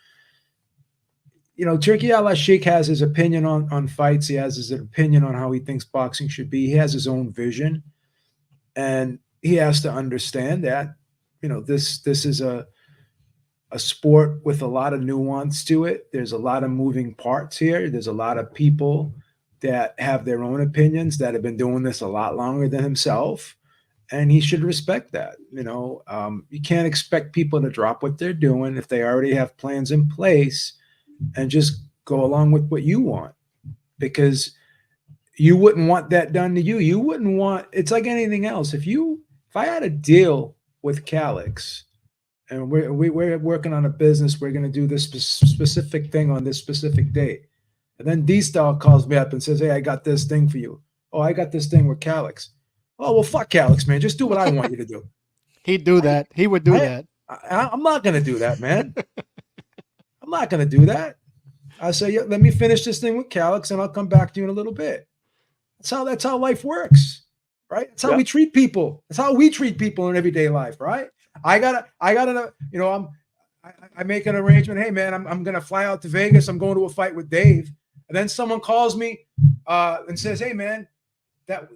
you know, Turki Al Sheikh has his opinion on fights. He has his opinion on how he thinks boxing should be. He has his own vision, and he has to understand that, you know, this is a sport with a lot of nuance to it. There's a lot of moving parts here. There's a lot of people that have their own opinions that have been doing this a lot longer than himself, and he should respect that. You know, you can't expect people to drop what they're doing if they already have plans in place and just go along with what you want, because you wouldn't want that done to you. You wouldn't want, it's like anything else. If I had a deal with Calix and we're working on a business, we're going to do this specific thing on this specific date, and then D-Star calls me up and says, hey, I got this thing for you. Oh, I got this thing with Calix. Oh, well, fuck Calix, man. Just do what I want you to do. He'd do that. He would do that. I'm not going to do that, man. I'm not going to do that. I say, yeah, let me finish this thing with Calix, and I'll come back to you in a little bit. That's how life works, right? That's how we treat people. That's how we treat people in everyday life, right? I gotta, you know, I make an arrangement. Hey, man, I'm going to fly out to Vegas. I'm going to a fight with Dave. And then someone calls me and says, "Hey, man, that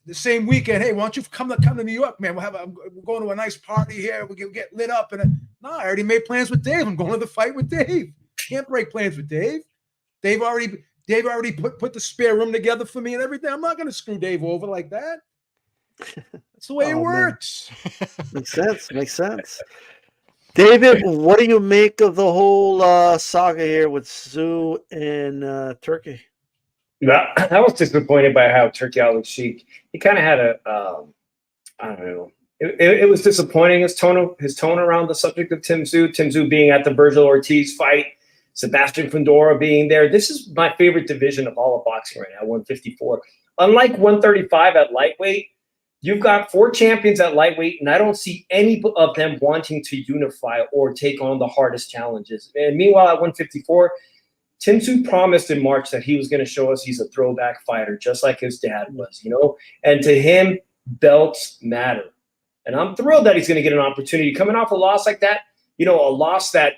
the same weekend, hey, why don't you come to New York, man? We're going to a nice party here. We can get lit up." And no, I already made plans with Dave. I'm going to the fight with Dave. Can't break plans with Dave. Dave already put the spare room together for me and everything. I'm not going to screw Dave over like that. That's the way it works. Makes sense. David, what do you make of the whole saga here with Tszyu and Turkey? I was disappointed by how Turkey Al Sheik, he kind of had I don't know. It was disappointing, his tone around the subject of Tim Tszyu being at the Virgil Ortiz fight, Sebastian Fundora being there. This is my favorite division of all of boxing right now, 154. Unlike 135 at lightweight, you've got 4 champions at lightweight, and I don't see any of them wanting to unify or take on the hardest challenges. And meanwhile, at 154, Tim Tszyu promised in March that he was going to show us he's a throwback fighter, just like his dad was, And to him, belts matter. And I'm thrilled that he's going to get an opportunity. Coming off a loss like that, a loss that,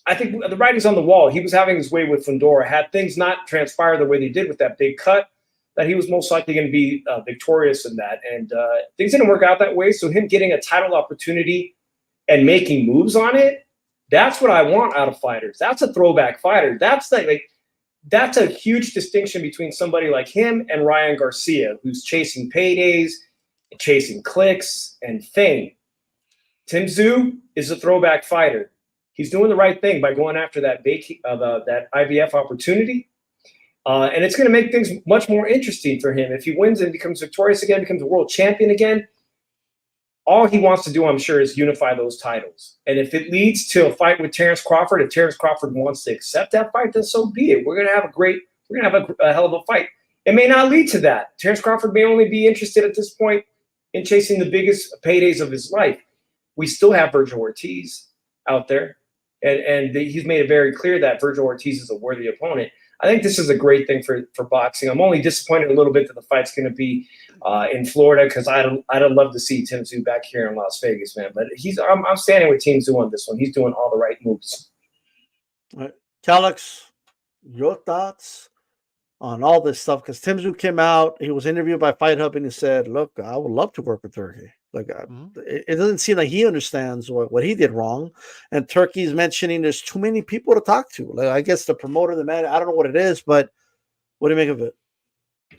I think the writing's on the wall. He was having his way with Fundora. Had things not transpired the way they did with that big cut, that he was most likely going to be victorious in that. And things didn't work out that way. So him getting a title opportunity and making moves on it, that's what I want out of fighters. That's a throwback fighter. That's that's a huge distinction between somebody like him and Ryan Garcia, who's chasing paydays, chasing clicks and fame. Tim Tszyu is a throwback fighter. He's doing the right thing by going after that IBF opportunity. And it's going to make things much more interesting for him. If he wins and becomes victorious again, becomes a world champion again, all he wants to do, I'm sure, is unify those titles. And if it leads to a fight with Terrence Crawford, if Terrence Crawford wants to accept that fight, then so be it. We're going to have a hell of a fight. It may not lead to that. Terrence Crawford may only be interested at this point in chasing the biggest paydays of his life. We still have Virgil Ortiz out there. And he's made it very clear that Virgil Ortiz is a worthy opponent. I think this is a great thing for boxing. I'm only disappointed a little bit that the fight's going to be in Florida, because I'd love to see Tim Tszyu back here in Las Vegas, man. But I'm standing with Tim Tszyu on this one. He's doing all the right moves. All right. Calix, your thoughts on all this stuff? Because Tim Tszyu came out, he was interviewed by Fight Hub, and he said, "Look, I would love to work with Turkey." It doesn't seem like he understands what he did wrong. And Turkey's mentioning there's too many people to talk to. Like, I guess the promoter, the man, I don't know what it is, but what do you make of it?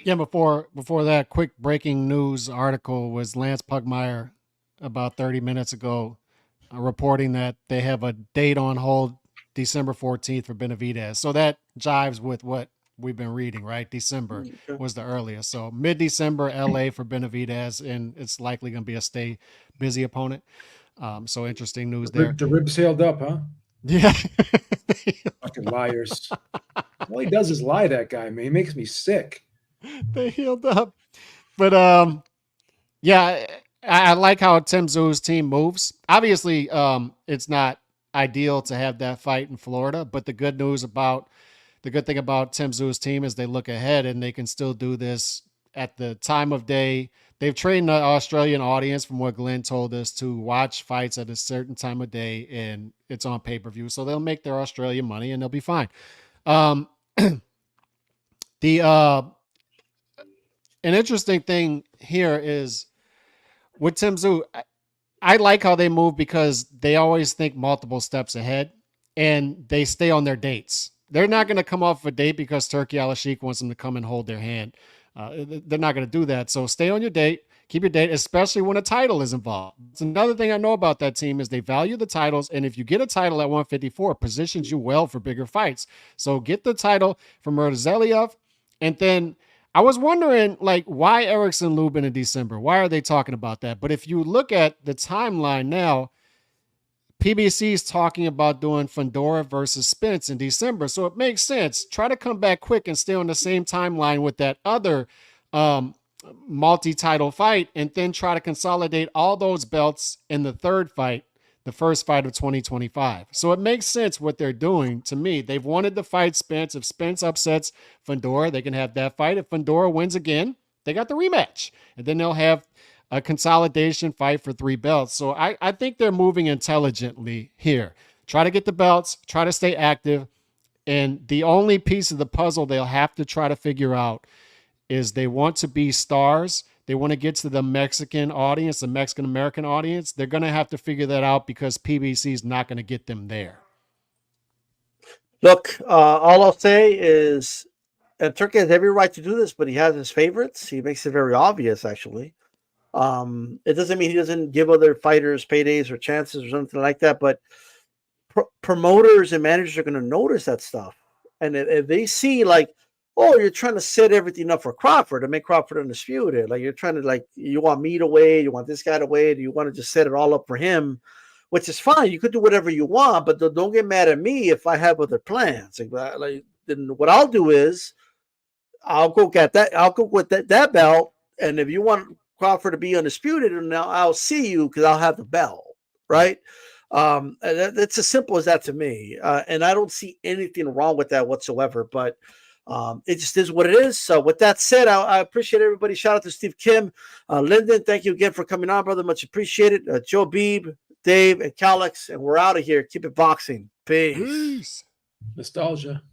Yeah, before that, quick breaking news article was Lance Pugmire about 30 minutes ago reporting that they have a date on hold December 14th for Benavidez. So that jives with what we've been reading, right? December was the earliest. So mid-December, LA for Benavidez, and it's likely going to be a stay busy opponent. So interesting news there. The ribs healed up, huh? Yeah. Fucking liars. All he does is lie, that guy, man. He makes me sick. They healed up. But yeah, I like how Tim Tszyu's team moves. Obviously, it's not ideal to have that fight in Florida, but the good thing about Tim Tszyu's team is they look ahead and they can still do this at the time of day. They've trained the Australian audience, from what Glenn told us, to watch fights at a certain time of day, and it's on pay-per-view. So they'll make their Australian money and they'll be fine. An interesting thing here is with Tim Tszyu, I like how they move because they always think multiple steps ahead and they stay on their dates. They're not going to come off a date because Turkey Al Sheik wants them to come and hold their hand. They're not going to do that. So stay on your date, keep your date, especially when a title is involved. It's another thing I know about that team is they value the titles. And if you get a title at 154, it positions you well for bigger fights. So get the title from Murzeliev. And then I was wondering, like, why Erickson Lubin in December? Why are they talking about that? But if you look at the timeline now, PBC is talking about doing Fundora versus Spence in December. So it makes sense. Try to come back quick and stay on the same timeline with that other multi-title fight, and then try to consolidate all those belts in the third fight, the first fight of 2025. So it makes sense what they're doing to me. They've wanted to fight Spence. If Spence upsets Fundora, they can have that fight. If Fundora wins again, they got the rematch. And then they'll have a consolidation fight for 3 belts. So I think they're moving intelligently here. Try to get the belts, try to stay active. And the only piece of the puzzle they'll have to try to figure out is they want to be stars. They want to get to the Mexican audience, the Mexican American audience. They're going to have to figure that out because PBC is not going to get them there. Look, all I'll say is, and Turkey has every right to do this, but he has his favorites. He makes it very obvious, actually. It doesn't mean he doesn't give other fighters paydays or chances or something like that, but promoters and managers are going to notice that stuff. And if they see, like, oh, you're trying to set everything up for Crawford to make Crawford undisputed. Like, you're trying to, like, you want me to wait, you want this guy to wait, you want to just set it all up for him, which is fine. You could do whatever you want, but don't get mad at me if I have other plans. Like, then what I'll do is I'll go get that. I'll go with that belt. And if you want Crawford to be undisputed, and I'll see you because I'll have the belt, right? That's as simple as that to me. And I don't see anything wrong with that whatsoever, but it just is what it is. So with that said, I appreciate everybody. Shout out to Steve Kim. Lyndon, thank you again for coming on, brother. Much appreciated. Joe Beebe, Dave, and Calix, and we're out of here. Keep it boxing. Peace. Nostalgia.